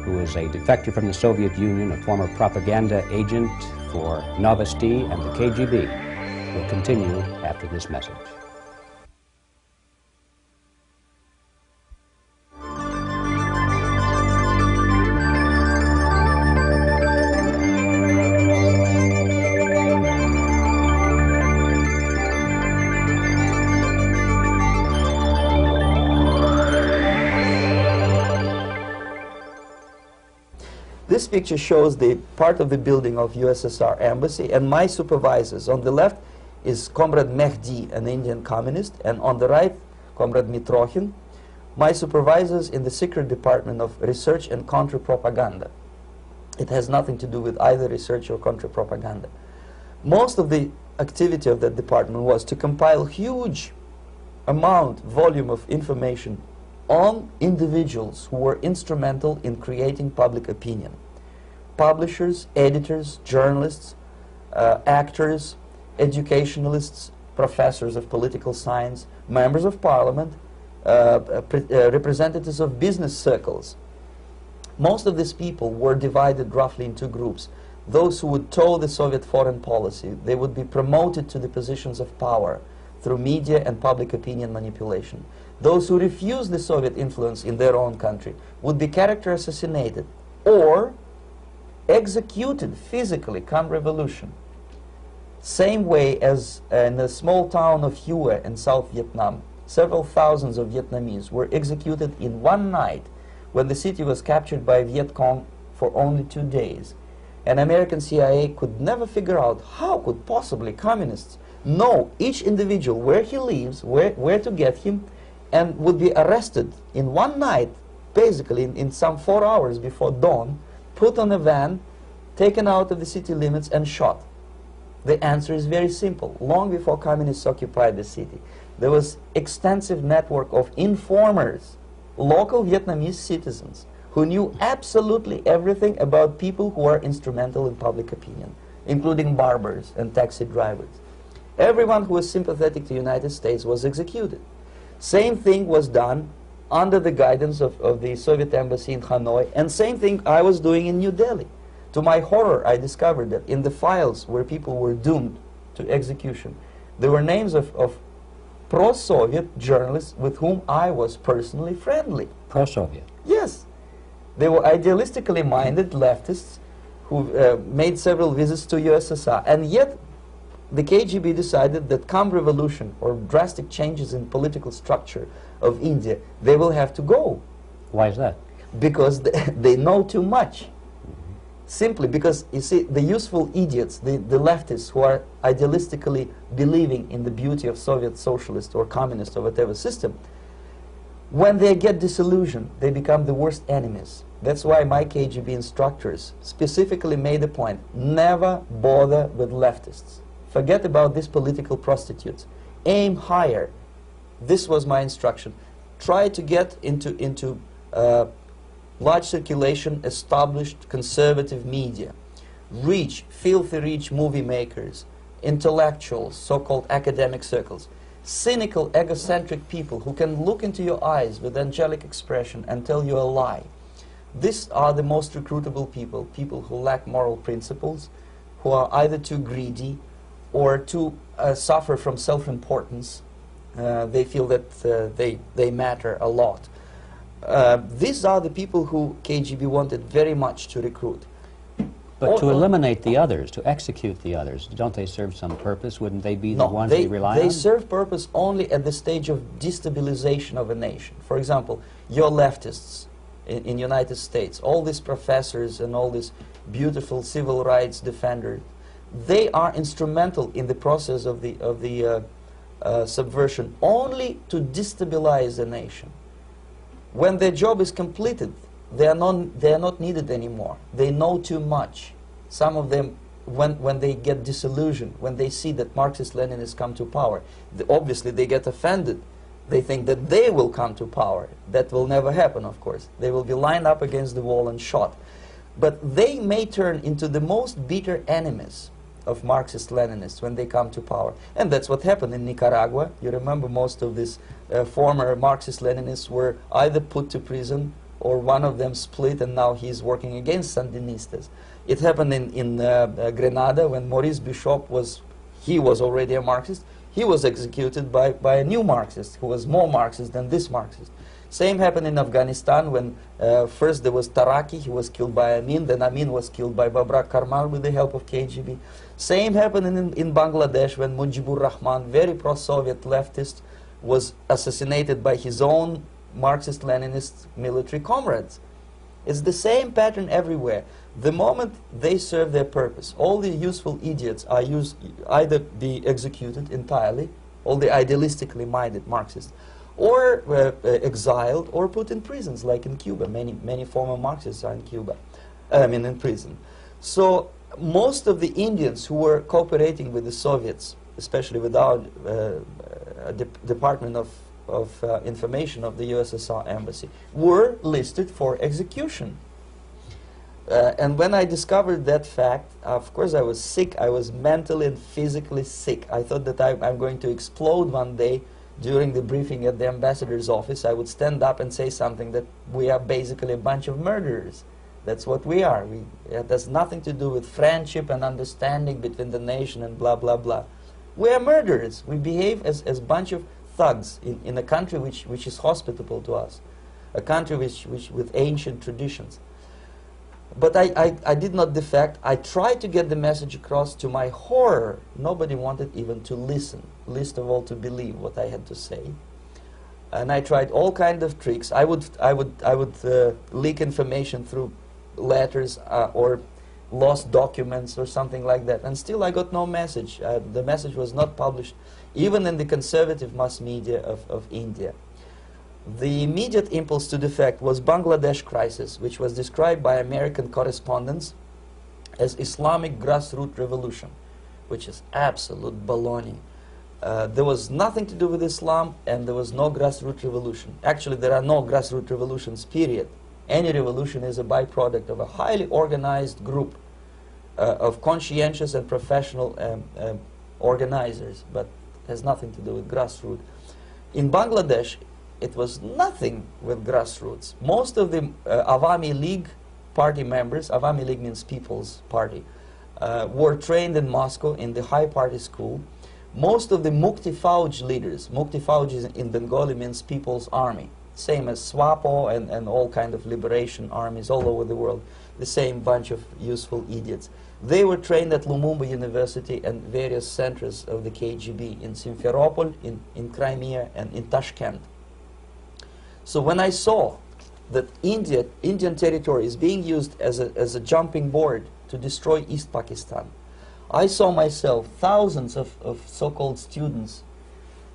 who is a defector from the Soviet Union, a former propaganda agent for Novosti and the KGB, will continue after this message. This picture shows the part of the building of USSR embassy, and my supervisors. On the left is Comrade Mehdi, an Indian communist, and on the right, Comrade Mitrokhin, my supervisors in the secret department of research and counter-propaganda. It has nothing to do with either research or counter-propaganda. Most of the activity of that department was to compile huge volume of information on individuals who were instrumental in creating public opinion. Publishers, editors, journalists, actors, educationalists, professors of political science, members of parliament, representatives of business circles. Most of these people were divided roughly in two groups. Those who would toe the Soviet foreign policy, they would be promoted to the positions of power through media and public opinion manipulation. Those who refused the Soviet influence in their own country would be character assassinated or executed physically come revolution. Same way as in the small town of Hue in South Vietnam, several thousands of Vietnamese were executed in one night when the city was captured by Viet Cong for only 2 days. And American CIA could never figure out how could possibly communists know each individual, where he lives, where to get him, and would be arrested in one night, basically in some 4 hours before dawn, put on a van, taken out of the city limits and shot. The answer is very simple. Long before communists occupied the city, there was extensive network of informers, local Vietnamese citizens, who knew absolutely everything about people who are instrumental in public opinion, including barbers and taxi drivers. Everyone who was sympathetic to the United States was executed. Same thing was done under the guidance of the Soviet embassy in Hanoi, and same thing I was doing in New Delhi. To my horror, I discovered that in the files where people were doomed to execution, there were names of pro-Soviet journalists with whom I was personally friendly. Pro-Soviet? Yes. They were idealistically minded leftists who made several visits to USSR, and yet the KGB decided that come revolution or drastic changes in political structure of India, they will have to go. Why is that? Because they know too much. Simply because, you see, the useful idiots, the leftists who are idealistically believing in the beauty of Soviet socialist or communist or whatever system, when they get disillusioned, they become the worst enemies. That's why my KGB instructors specifically made a point, never bother with leftists. Forget about these political prostitutes. Aim higher. This was my instruction. Try to get into large circulation, established conservative media. Rich, filthy rich movie makers, intellectuals, so-called academic circles. Cynical, egocentric people who can look into your eyes with angelic expression and tell you a lie. These are the most recruitable people, people who lack moral principles, who are either too greedy or too suffer from self-importance. They feel that they matter a lot. These are the people who KGB wanted very much to recruit. But to eliminate the others, to execute the others, don't they serve some purpose? Wouldn't they be the ones they rely on? They serve purpose only at the stage of destabilization of a nation. For example, your leftists in United States, all these professors and all these beautiful civil rights defenders, they are instrumental in the process of the subversion only to destabilize the nation. When their job is completed, they are not needed anymore. They know too much. Some of them, when they get disillusioned, when they see that Marxist-Leninists come to power, obviously they get offended. They think that they will come to power. That will never happen, of course. They will be lined up against the wall and shot. But they may turn into the most bitter enemies of Marxist-Leninists when they come to power. And that's what happened in Nicaragua. You remember most of these former Marxist-Leninists were either put to prison or one of them split, and now he's working against Sandinistas. It happened in Grenada when Maurice Bishop was already a Marxist. He was executed by a new Marxist who was more Marxist than this Marxist. Same happened in Afghanistan when first there was Taraki, he was killed by Amin, then Amin was killed by Babrak Karmal with the help of KGB. Same happened in Bangladesh when Mujibur Rahman, very pro-Soviet leftist, was assassinated by his own Marxist-Leninist military comrades. It's the same pattern everywhere. The moment they serve their purpose, all the useful idiots are either be executed entirely, all the idealistically minded Marxists, or exiled, or put in prisons, like in Cuba. Many former Marxists are in Cuba, in prison. So most of the Indians who were cooperating with the Soviets, especially with our Department of Information of the USSR Embassy, were listed for execution. And when I discovered that fact, of course I was sick. I was mentally and physically sick. I thought that I'm going to explode one day during the briefing at the ambassador's office. I would stand up and say something that we are basically a bunch of murderers. That's what we are. It has nothing to do with friendship and understanding between the nation and blah, blah, blah. We are murderers. We behave as a bunch of thugs in a country which is hospitable to us, a country which with ancient traditions. But I did not defect. I tried to get the message across. To my horror, nobody wanted even to listen, least of all to believe what I had to say. And I tried all kinds of tricks. I would leak information through letters or lost documents or something like that. And still I got no message. The message was not published, even in the conservative mass media of India. The immediate impulse to defect was Bangladesh crisis, which was described by American correspondents as Islamic grassroots revolution, which is absolute baloney. There was nothing to do with Islam, and there was no grassroots revolution. Actually, there are no grassroots revolutions, period. Any revolution is a byproduct of a highly organized group of conscientious and professional organizers, but has nothing to do with grassroots. In Bangladesh, it was nothing with grassroots. Most of the Awami League party members, Awami League means People's Party, were trained in Moscow in the high party school. Most of the Mukti Fauj leaders, Mukti Fauj in Bengali means People's Army, same as SWAPO and all kind of liberation armies all over the world, the same bunch of useful idiots. They were trained at Lumumba University and various centers of the KGB in Simferopol, in Crimea, and in Tashkent. So when I saw that Indian territory is being used as a jumping board to destroy East Pakistan, I saw myself thousands of so-called students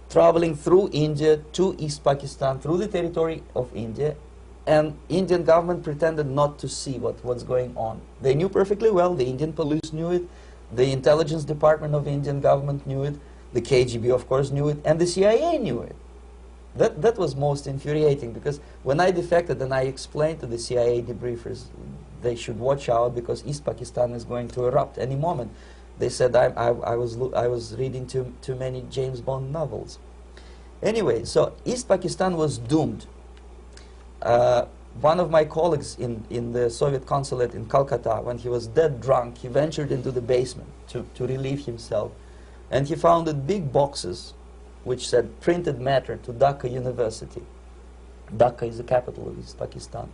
traveling through India to East Pakistan, through the territory of India, and Indian government pretended not to see what's going on. They knew perfectly well, the Indian police knew it, the intelligence department of the Indian government knew it, the KGB of course knew it, and the CIA knew it. That was most infuriating, because when I defected and I explained to the CIA debriefers they should watch out because East Pakistan is going to erupt any moment, they said I was reading too many James Bond novels. Anyway, so East Pakistan was doomed. One of my colleagues in the Soviet consulate in Calcutta, when he was dead drunk, he ventured into the basement to relieve himself, and he found big boxes which said printed matter to Dhaka University. Dhaka is the capital of East Pakistan.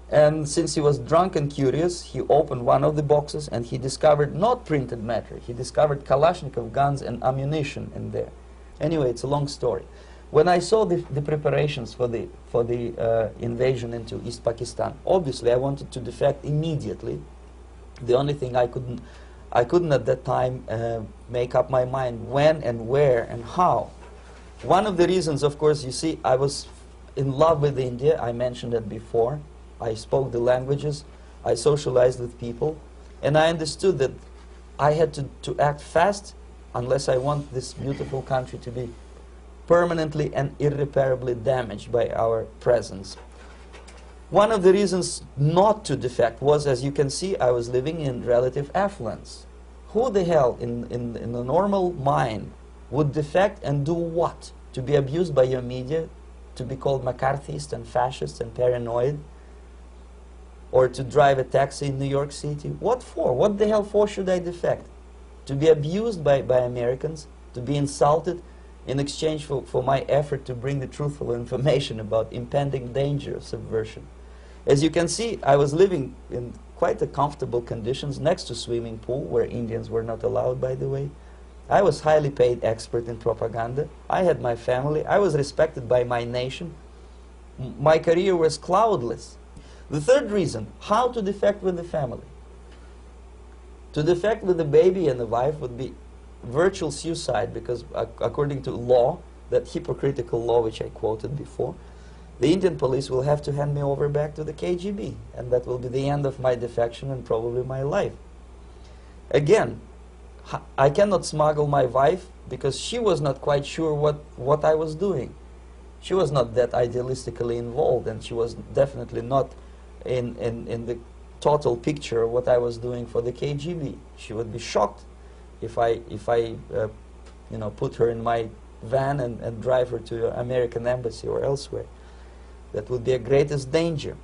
And since he was drunk and curious, he opened one of the boxes and he discovered not printed matter. He discovered Kalashnikov guns and ammunition in there. Anyway, it's a long story. When I saw the preparations for the invasion into East Pakistan, obviously I wanted to defect immediately. The only thing I couldn't at that time make up my mind when and where and how. One of the reasons, of course, you see, I was in love with India. I mentioned that before. I spoke the languages. I socialized with people. And I understood that I had to act fast unless I want this beautiful country to be permanently and irreparably damaged by our presence. One of the reasons not to defect was, as you can see, I was living in relative affluence. Who the hell in a normal mind would defect and do what? To be abused by your media, to be called McCarthyist and fascist and paranoid, or to drive a taxi in New York City? What for? What the hell for should I defect? To be abused by Americans, to be insulted in exchange for my effort to bring the truthful information about impending danger of subversion. As you can see, I was living in quite a comfortable conditions next to swimming pool, where Indians were not allowed, by the way. I was highly paid expert in propaganda. I had my family. I was respected by my nation. My career was cloudless. The third reason, how to defect with the family. To defect with the baby and the wife would be virtual suicide, because according to law, that hypocritical law which I quoted before, the Indian police will have to hand me over back to the KGB, and that will be the end of my defection and probably my life. Again, I cannot smuggle my wife because she was not quite sure what I was doing. She was not that idealistically involved, and she was definitely not in the total picture of what I was doing for the KGB. She would be shocked if I you know, put her in my van and drive her to the American embassy or elsewhere. That would be a greatest danger.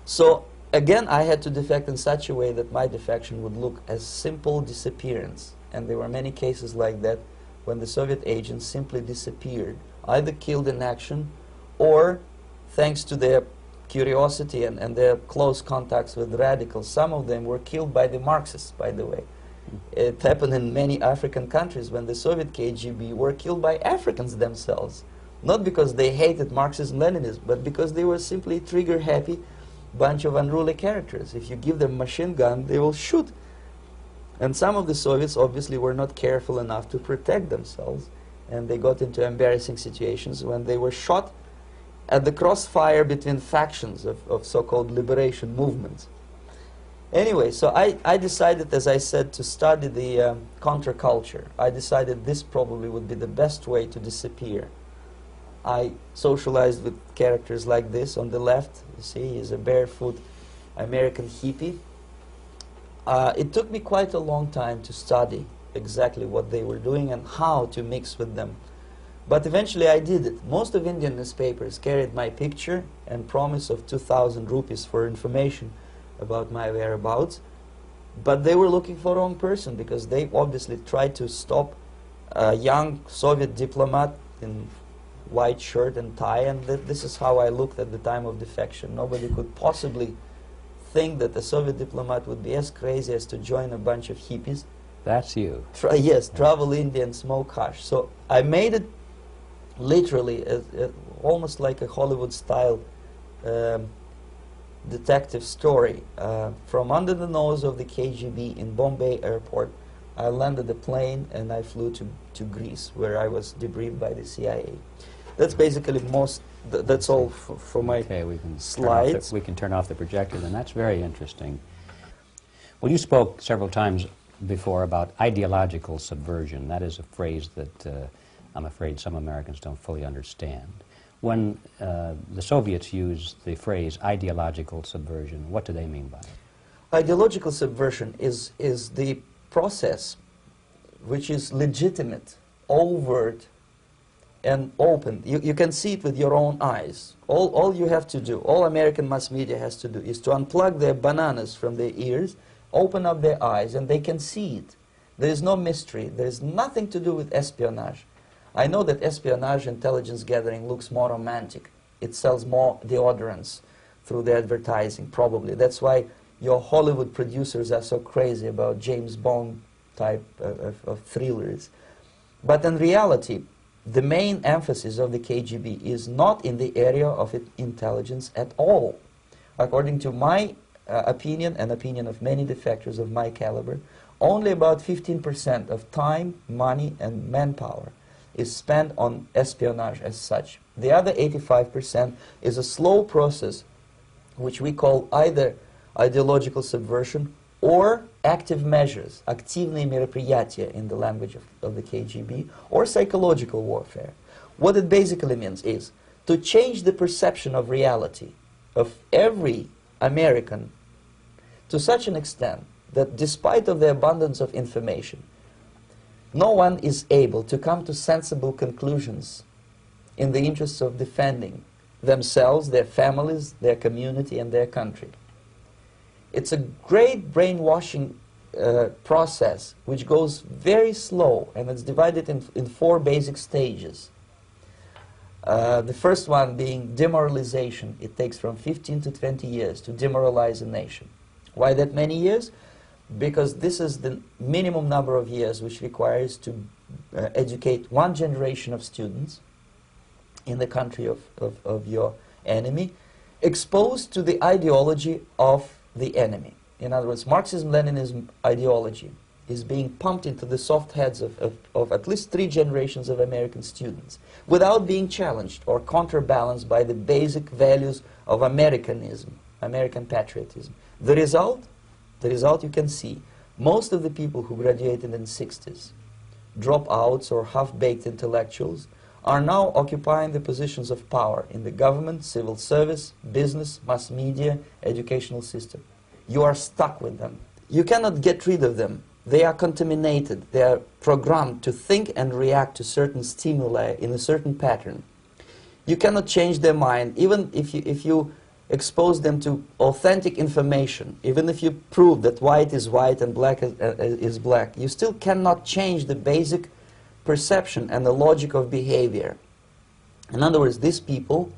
So again, I had to defect in such a way that my defection would look as simple disappearance. And there were many cases like that when the Soviet agents simply disappeared, either killed in action or, thanks to their curiosity and their close contacts with radicals, some of them were killed by the Marxists, by the way. It happened in many African countries when the Soviet KGB were killed by Africans themselves. Not because they hated Marxism-Leninism, but because they were simply trigger-happy bunch of unruly characters. If you give them a machine gun, they will shoot. And some of the Soviets obviously were not careful enough to protect themselves, and they got into embarrassing situations when they were shot at the crossfire between factions of so-called liberation movements. Anyway, so I decided, as I said, to study the counterculture. I decided this probably would be the best way to disappear. I socialized with characters like this. On the left, you see, he's a barefoot American hippie. It took me quite a long time to study exactly what they were doing and how to mix with them. But eventually I did it. Most of Indian newspapers carried my picture and promise of 2,000 rupees for information about my whereabouts. But they were looking for the wrong person, because they obviously tried to stop a young Soviet diplomat in white shirt and tie, and this is how I looked at the time of defection. Nobody could possibly think that a Soviet diplomat would be as crazy as to join a bunch of hippies. That's you. Yes, travel India and smoke hash. So I made it literally almost like a Hollywood-style detective story. From under the nose of the KGB in Bombay airport, I landed the plane and I flew to Greece, where I was debriefed by the CIA. That's basically that's all for my slides. We can turn off the projector, then. That's very interesting. Well, you spoke several times before about ideological subversion. That is a phrase that I'm afraid some Americans don't fully understand. When the Soviets use the phrase ideological subversion, what do they mean by it? Ideological subversion is the process which is legitimate, overt, and open. You can see it with your own eyes. All you have to do, all American mass media has to do, is to unplug their bananas from their ears, open up their eyes, and they can see it. There is no mystery. There is nothing to do with espionage. I know that espionage intelligence gathering looks more romantic. It sells more deodorants through the advertising, probably. That's why your Hollywood producers are so crazy about James Bond type of thrillers. But in reality, the main emphasis of the KGB is not in the area of intelligence at all. According to my opinion and opinion of many defectors of my caliber, only about 15% of time, money, and manpower is spent on espionage as such. The other 85% is a slow process which we call either ideological subversion or active measures, активные мероприятия in the language of the KGB, or psychological warfare. What it basically means is to change the perception of reality of every American to such an extent that despite of the abundance of information, no one is able to come to sensible conclusions in the interests of defending themselves, their families, their community, and their country. It's a great brainwashing process which goes very slow, and it's divided in 4 basic stages. The first one being demoralization. It takes from 15 to 20 years to demoralize a nation. Why that many years? Because this is the minimum number of years which requires to educate 1 generation of students in the country of your enemy, exposed to the ideology of the enemy. In other words, Marxism-Leninism ideology is being pumped into the soft heads of at least 3 generations of American students without being challenged or counterbalanced by the basic values of Americanism, American patriotism. The result you can see. Most of the people who graduated in the 60s, dropouts or half-baked intellectuals, are now occupying the positions of power in the government, civil service, business, mass media, educational system. You are stuck with them. You cannot get rid of them. They are contaminated. They are programmed to think and react to certain stimuli in a certain pattern. You cannot change their mind, even if you expose them to authentic information, even if you prove that white is white and black is black. You still cannot change the basic perception and the logic of behavior. In other words, these people,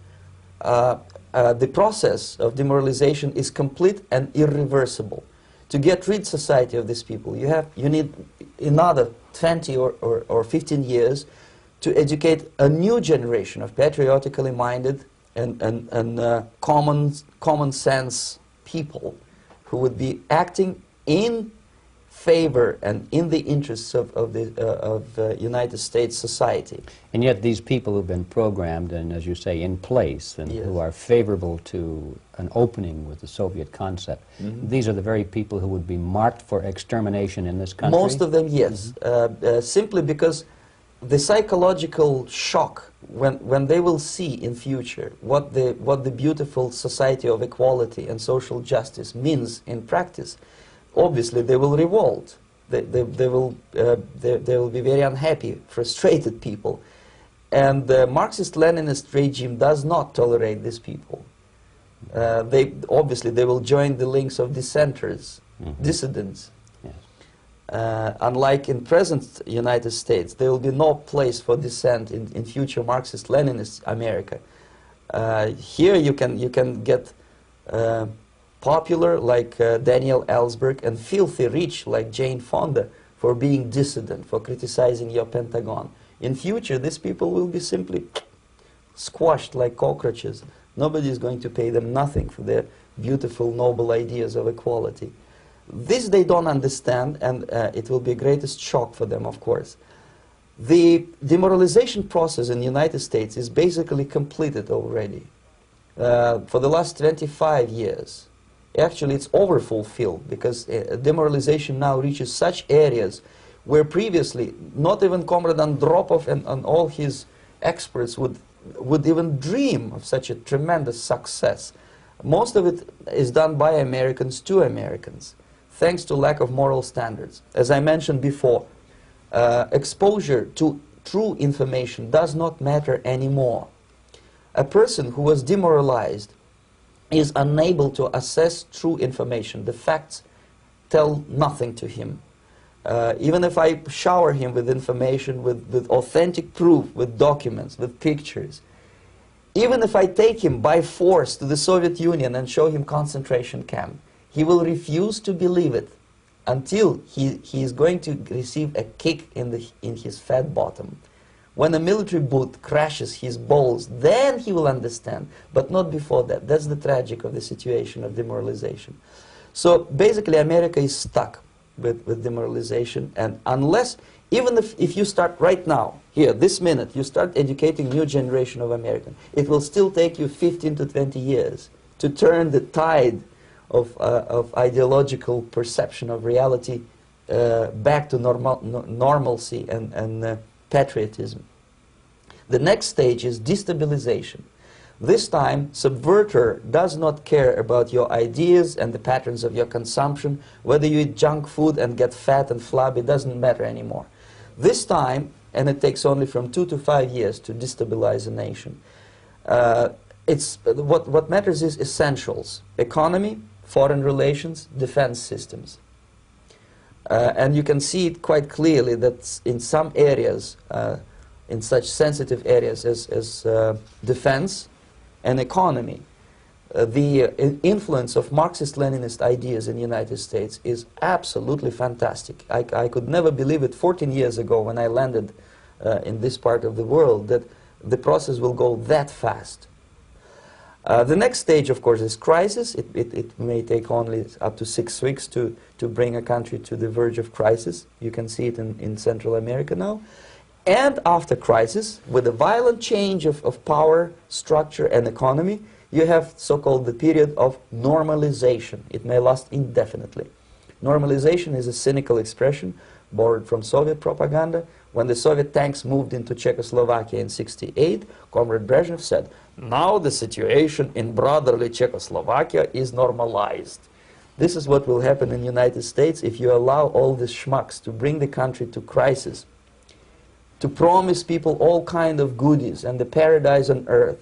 the process of demoralization is complete and irreversible. To get rid society of these people, you need another 20 or 15 years to educate a new generation of patriotically minded and common sense people who would be acting in favor and in the interests of United States society. And yet these people who've been programmed and, as you say, in place and Yes. who are favorable to an opening with the Soviet concept, these are the very people who would be marked for extermination in this country? Most of them, yes. Simply because the psychological shock when they will see in future what the beautiful society of equality and social justice means in practice, obviously they will revolt. They will be very unhappy, frustrated people. And the Marxist-Leninist regime does not tolerate these people. Obviously they will join the links of dissenters, dissidents. Unlike in present United States, there will be no place for dissent in future Marxist-Leninist America. Here you can get popular like Daniel Ellsberg and filthy rich like Jane Fonda for being dissident, for criticizing your Pentagon. In future, these people will be simply squashed like cockroaches. Nobody is going to pay them nothing for their beautiful, noble ideas of equality. This they don't understand, and it will be a greatest shock for them, of course. The demoralization process in the United States is basically completed already. For the last 25 years. Actually, it's overfulfilled, because demoralization now reaches such areas where previously not even Comrade Andropov and all his experts would even dream of such a tremendous success. Most of it is done by Americans to Americans, thanks to lack of moral standards. As I mentioned before, exposure to true information does not matter anymore. A person who was demoralized is unable to assess true information. The facts tell nothing to him. Even if I shower him with information, with authentic proof, with documents, with pictures, even if I take him by force to the Soviet Union and show him concentration camp, he will refuse to believe it until he is going to receive a kick in his fat bottom. When a military boot crashes his balls, then he will understand, but not before that. That's the tragic of the situation of demoralization. So basically America is stuck with demoralization, and unless, even if you start right now, here, this minute, you start educating new generation of Americans, it will still take you 15 to 20 years to turn the tide of ideological perception of reality back to normalcy and patriotism. The next stage is destabilization. This time, subverter does not care about your ideas and the patterns of your consumption. Whether you eat junk food and get fat and flabby, it doesn't matter anymore. This time, and it takes only from 2 to 5 years to destabilize a nation, what matters is essentials: economy, foreign relations, defense systems. And you can see it quite clearly that in some areas, in such sensitive areas as defense and economy, the influence of Marxist-Leninist ideas in the United States is absolutely fantastic. I could never believe it 14 years ago when I landed in this part of the world, that the process will go that fast. The next stage, of course, is crisis. It may take only up to 6 weeks to bring a country to the verge of crisis. You can see it in Central America now. And after crisis, with a violent change of power, structure, and economy, you have so-called the period of normalization. It may last indefinitely. Normalization is a cynical expression borrowed from Soviet propaganda. When the Soviet tanks moved into Czechoslovakia in '68, Comrade Brezhnev said, "Now the situation in brotherly Czechoslovakia is normalized." This is what will happen in the United States if you allow all these schmucks to bring the country to crisis, to promise people all kind of goodies and the paradise on earth,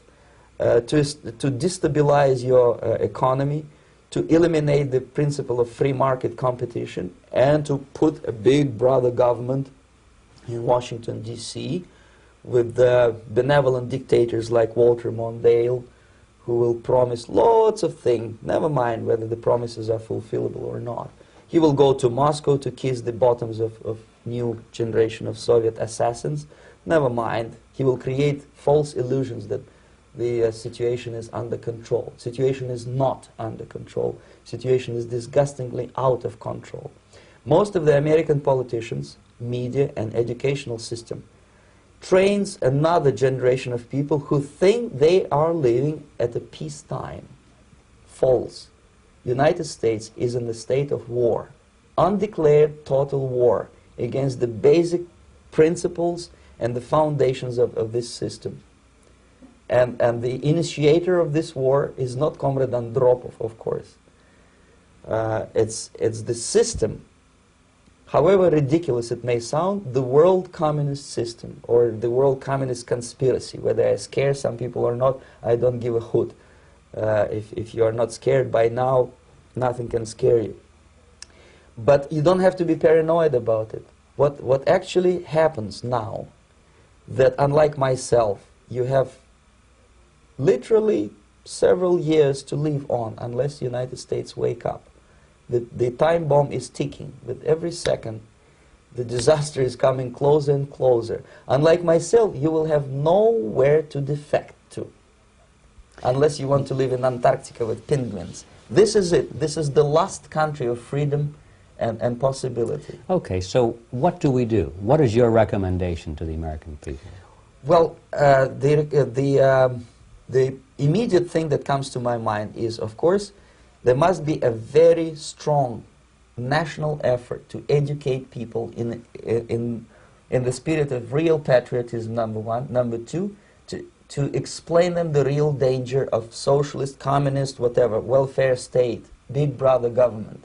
to destabilize your economy, to eliminate the principle of free market competition, and to put a big brother government in Washington, D.C., with benevolent dictators like Walter Mondale, who will promise lots of things, never mind whether the promises are fulfillable or not. He will go to Moscow to kiss the bottoms of new generation of Soviet assassins, never mind. He will create false illusions that the situation is under control. Situation is not under control. Situation is disgustingly out of control. Most of the American politicians, media, and educational system trains another generation of people who think they are living at a peacetime. False. United States is in the state of war, undeclared total war against the basic principles and the foundations of this system. And the initiator of this war is not Comrade Andropov, of course. It's the system. However ridiculous it may sound, the world communist system or the world communist conspiracy, whether I scare some people or not, I don't give a hoot. If you are not scared by now, nothing can scare you. But you don't have to be paranoid about it. What actually happens now, that unlike myself, you have literally several years to live on unless the United States wake up. The time bomb is ticking. With every second, the disaster is coming closer and closer. Unlike myself, you will have nowhere to defect to, unless you want to live in Antarctica with penguins. This is it. This is the last country of freedom and possibility. Okay, so what do we do? What is your recommendation to the American people? Well, the immediate thing that comes to my mind is, of course, there must be a very strong national effort to educate people in the spirit of real patriotism, number one. Number two, to explain them the real danger of socialist, communist, whatever, welfare state, big brother government.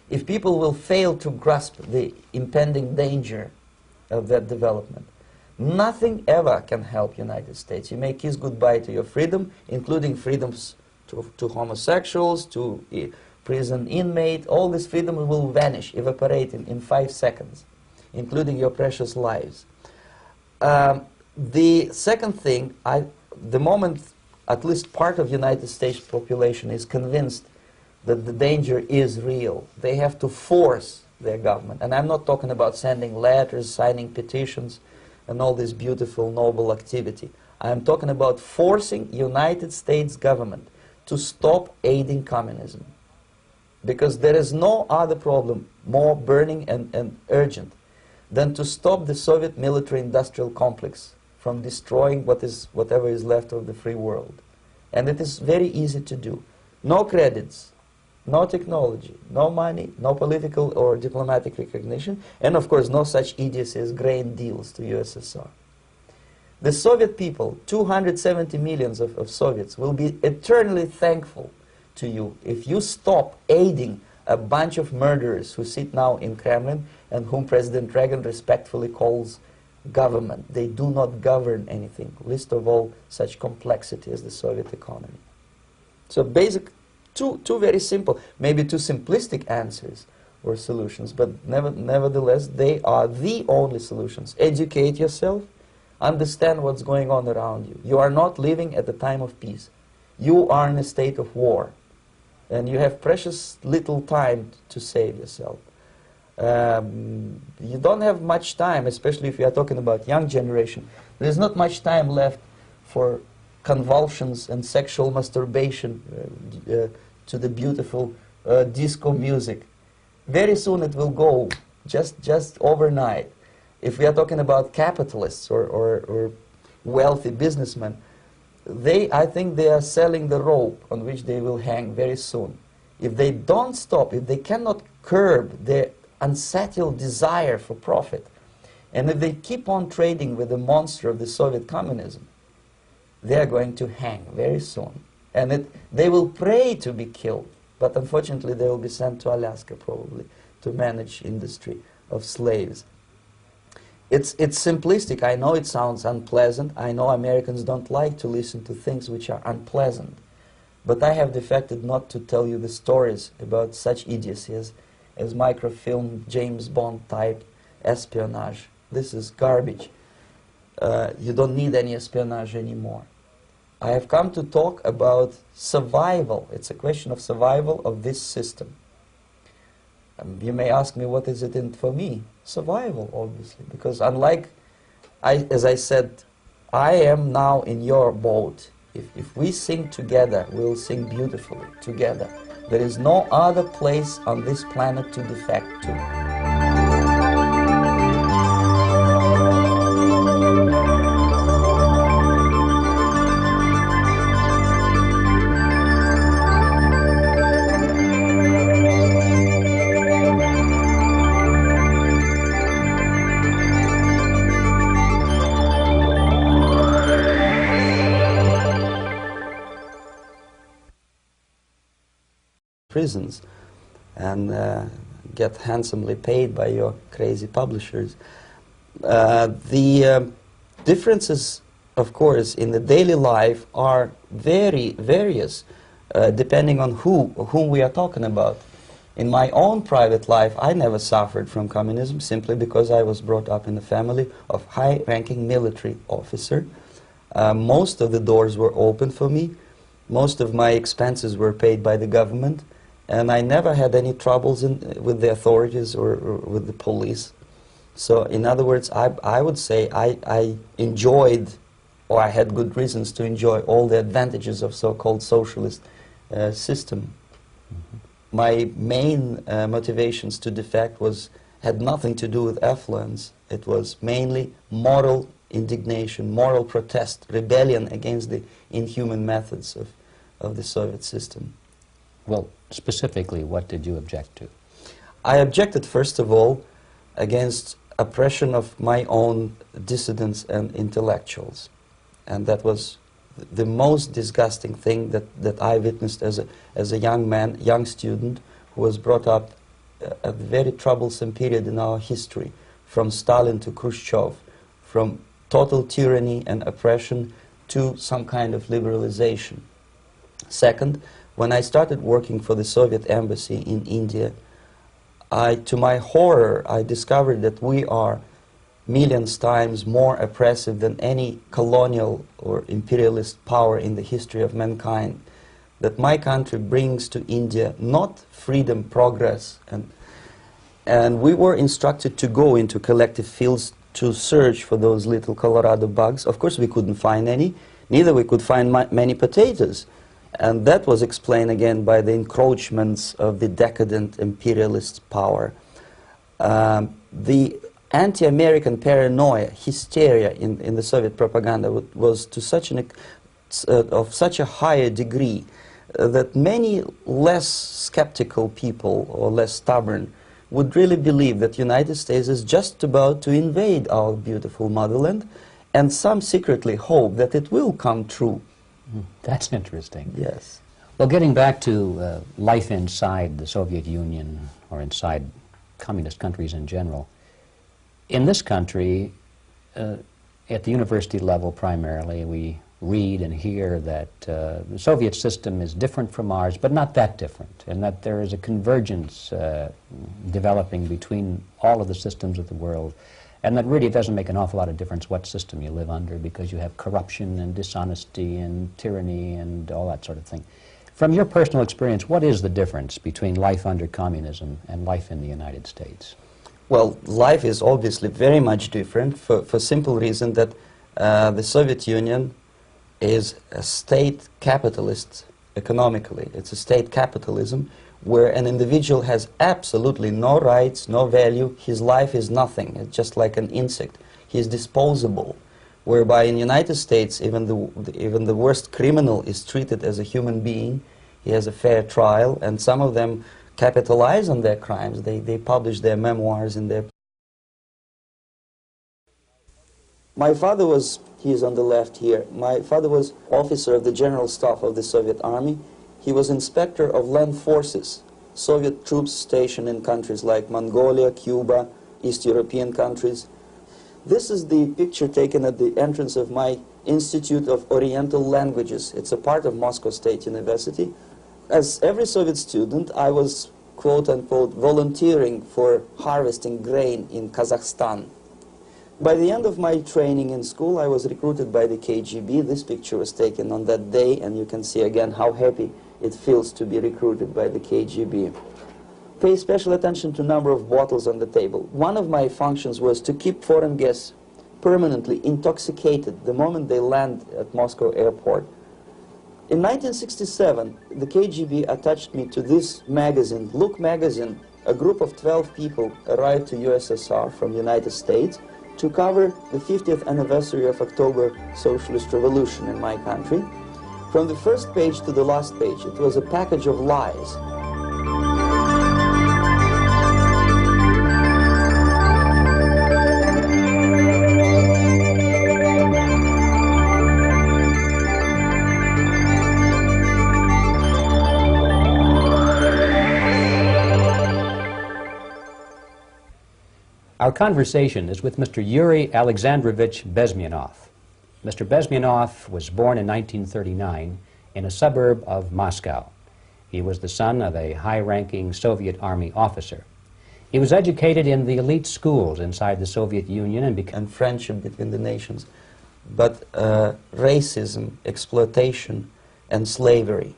If people will fail to grasp the impending danger of that development, nothing ever can help United States. You may kiss goodbye to your freedom, including freedoms to homosexuals, to prison inmate. All these freedoms will vanish, evaporate in 5 seconds, including your precious lives. The second thing, the moment at least part of United States population is convinced that the danger is real, they have to force their government. And I'm not talking about sending letters, signing petitions, and all this beautiful, noble activity. I'm talking about forcing United States government to stop aiding communism. Because there is no other problem more burning and urgent than to stop the Soviet military-industrial complex from destroying whatever is left of the free world. And it is very easy to do. No credits, no technology, no money, no political or diplomatic recognition, and of course no such idiocy as grain deals to USSR. The Soviet people, 270 millions of Soviets, will be eternally thankful to you if you stop aiding a bunch of murderers who sit now in Kremlin and whom President Reagan respectfully calls government. They do not govern anything, least of all such complexity as the Soviet economy. So basic, two very simple, maybe two simplistic answers or solutions, but nevertheless they are the only solutions. Educate yourself, understand what's going on around you. You are not living at the time of peace. You are in a state of war, and you have precious little time to save yourself. You don't have much time, especially if you are talking about young generation. There's not much time left for convulsions and sexual masturbation to the beautiful disco music. Very soon it will go, just overnight. If we are talking about capitalists or wealthy businessmen, I think they are selling the rope on which they will hang very soon. If they don't stop, if they cannot curb their unsettled desire for profit, and if they keep on trading with the monster of the Soviet communism, they are going to hang very soon. And they will pray to be killed, but unfortunately they will be sent to Alaska probably to manage industry of slaves. It's simplistic. I know it sounds unpleasant. I know Americans don't like to listen to things which are unpleasant. But I have defected not to tell you the stories about such idiocy as microfilm, James Bond type espionage. This is garbage. You don't need any espionage anymore. I have come to talk about survival. It's a question of survival of this system. You may ask me, what is it in for me? Survival, obviously, because unlike, as I said, I am now in your boat. If we sing together, we'll sing beautifully together. There is no other place on this planet to defect to. Prisons and get handsomely paid by your crazy publishers. The differences, of course, in the daily life are very various depending on whom we are talking about. In my own private life, I never suffered from communism simply because I was brought up in a family of high-ranking military officer. Most of the doors were open for me. Most of my expenses were paid by the government. And I never had any troubles with the authorities or with the police. So, in other words, I would say I enjoyed, or I had good reasons to enjoy, all the advantages of so-called socialist system. Mm-hmm. My main motivations to defect had nothing to do with affluence. It was mainly moral indignation, moral protest, rebellion against the inhuman methods of the Soviet system. Well, specifically, what did you object to? I objected, first of all, against oppression of my own dissidents and intellectuals. And that was the most disgusting thing that I witnessed as a young man, young student, who was brought up at a very troublesome period in our history, from Stalin to Khrushchev, from total tyranny and oppression to some kind of liberalization. Second, when I started working for the Soviet embassy in India, to my horror, I discovered that we are millions times more oppressive than any colonial or imperialist power in the history of mankind. That my country brings to India not freedom, progress, and we were instructed to go into collective fields to search for those little Colorado bugs. Of course, we couldn't find any. Neither we could find many potatoes. And that was explained again by the encroachments of the decadent imperialist power. The anti-American paranoia, hysteria in the Soviet propaganda was to of such a higher degree that many less skeptical people or less stubborn would really believe that the United States is just about to invade our beautiful motherland, and some secretly hope that it will come true. That's interesting. Yes. Well, getting back to life inside the Soviet Union or inside communist countries in general, in this country, at the university level primarily, we read and hear that the Soviet system is different from ours, but not that different, and that there is a convergence developing between all of the systems of the world, and that really it doesn't make an awful lot of difference what system you live under, because you have corruption and dishonesty and tyranny and all that sort of thing. From your personal experience, what is the difference between life under communism and life in the United States? Well, life is obviously very much different for simple reason that the Soviet Union is a state capitalist economically. It's a state capitalism where an individual has absolutely no rights, no value. His life is nothing. It's just like an insect. He is disposable. Whereby in the United States, even the worst criminal is treated as a human being. He has a fair trial, and some of them capitalize on their crimes. They publish their memoirs in their... My father was, he is on the left here, my father was officer of the General Staff of the Soviet Army. He was inspector of land forces, Soviet troops stationed in countries like Mongolia, Cuba, East European countries. This is the picture taken at the entrance of my Institute of Oriental Languages. It's a part of Moscow State University. As every Soviet student, I was, quote-unquote, volunteering for harvesting grain in Kazakhstan. By the end of my training in school, I was recruited by the KGB. This picture was taken on that day, and you can see again how happy it feels to be recruited by the KGB. Pay special attention to number of bottles on the table. One of my functions was to keep foreign guests permanently intoxicated the moment they land at Moscow airport. In 1967, the KGB attached me to this magazine, Look magazine. A group of 12 people arrived to USSR from the United States to cover the 50th anniversary of October Socialist Revolution in my country. From the first page to the last page, it was a package of lies. Our conversation is with Mr. Yuri Alexandrovich Bezmenov. Mr. Bezmenov was born in 1939 in a suburb of Moscow. He was the son of a high-ranking Soviet Army officer. He was educated in the elite schools inside the Soviet Union and friendship between the nations, but racism, exploitation, and slavery.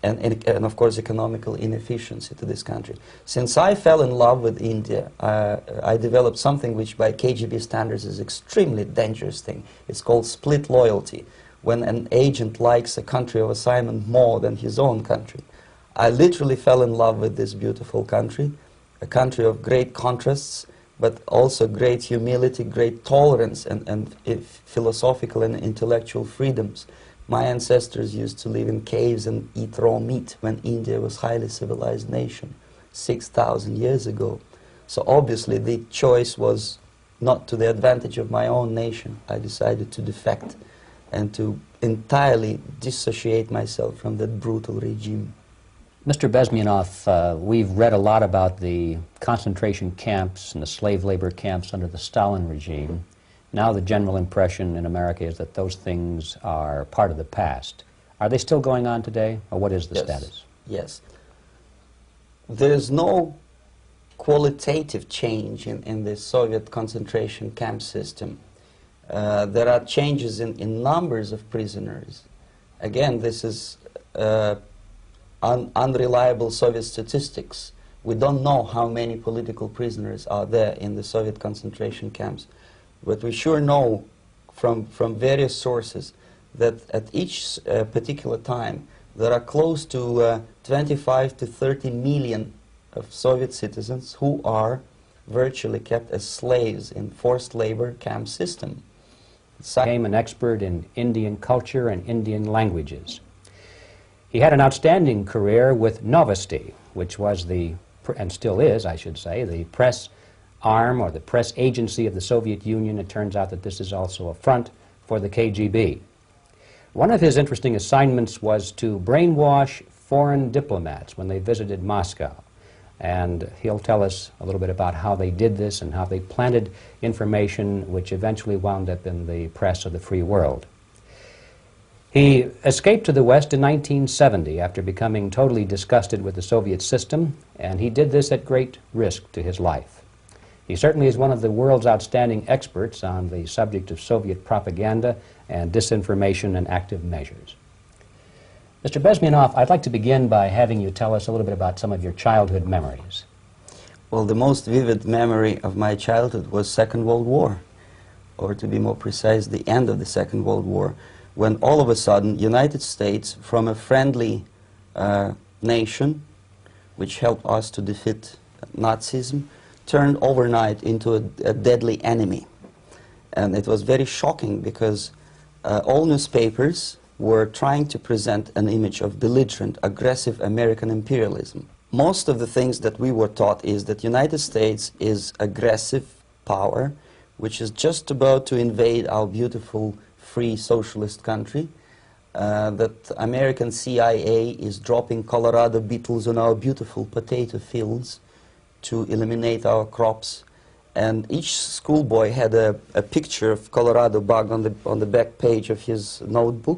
And of course economical inefficiency to this country. Since I fell in love with India, I developed something which by KGB standards is extremely dangerous thing. It's called split loyalty, when an agent likes a country of assignment more than his own country. I literally fell in love with this beautiful country, a country of great contrasts, but also great humility, great tolerance, and philosophical and intellectual freedoms. My ancestors used to live in caves and eat raw meat when India was a highly civilized nation 6,000 years ago. So obviously the choice was not to the advantage of my own nation. I decided to defect and to entirely dissociate myself from that brutal regime. Mr. Bezmenov, we've read a lot about the concentration camps and the slave labor camps under the Stalin regime. Now the general impression in America is that those things are part of the past. Are they still going on today, or what is the status? Yes. There is no qualitative change in the Soviet concentration camp system. There are changes in numbers of prisoners. Again, this is unreliable Soviet statistics. We don't know how many political prisoners are there in the Soviet concentration camps. But we sure know from various sources that at each particular time there are close to 25 to 30 million of Soviet citizens who are virtually kept as slaves in forced labor camp system. He became an expert in Indian culture and Indian languages. He had an outstanding career with Novosti, which was the, and still is, I should say, the press arm or the press agency of the Soviet Union. It turns out that this is also a front for the KGB. One of his interesting assignments was to brainwash foreign diplomats when they visited Moscow. And he'll tell us a little bit about how they did this and how they planted information which eventually wound up in the press of the free world. He escaped to the West in 1970 after becoming totally disgusted with the Soviet system, and he did this at great risk to his life. He certainly is one of the world's outstanding experts on the subject of Soviet propaganda and disinformation and active measures. Mr. Bezmenov, I'd like to begin by having you tell us a little bit about some of your childhood memories. Well, the most vivid memory of my childhood was Second World War, or to be more precise, the end of the Second World War, when all of a sudden United States, from a friendly nation, which helped us to defeat Nazism, turned overnight into a deadly enemy. And it was very shocking because all newspapers were trying to present an image of belligerent, aggressive American imperialism. Most of the things that we were taught is that United States is aggressive power, which is just about to invade our beautiful, free, socialist country, that American CIA is dropping Colorado beetles on our beautiful potato fields to eliminate our crops. And each schoolboy had a picture of Colorado bug on the back page of his notebook.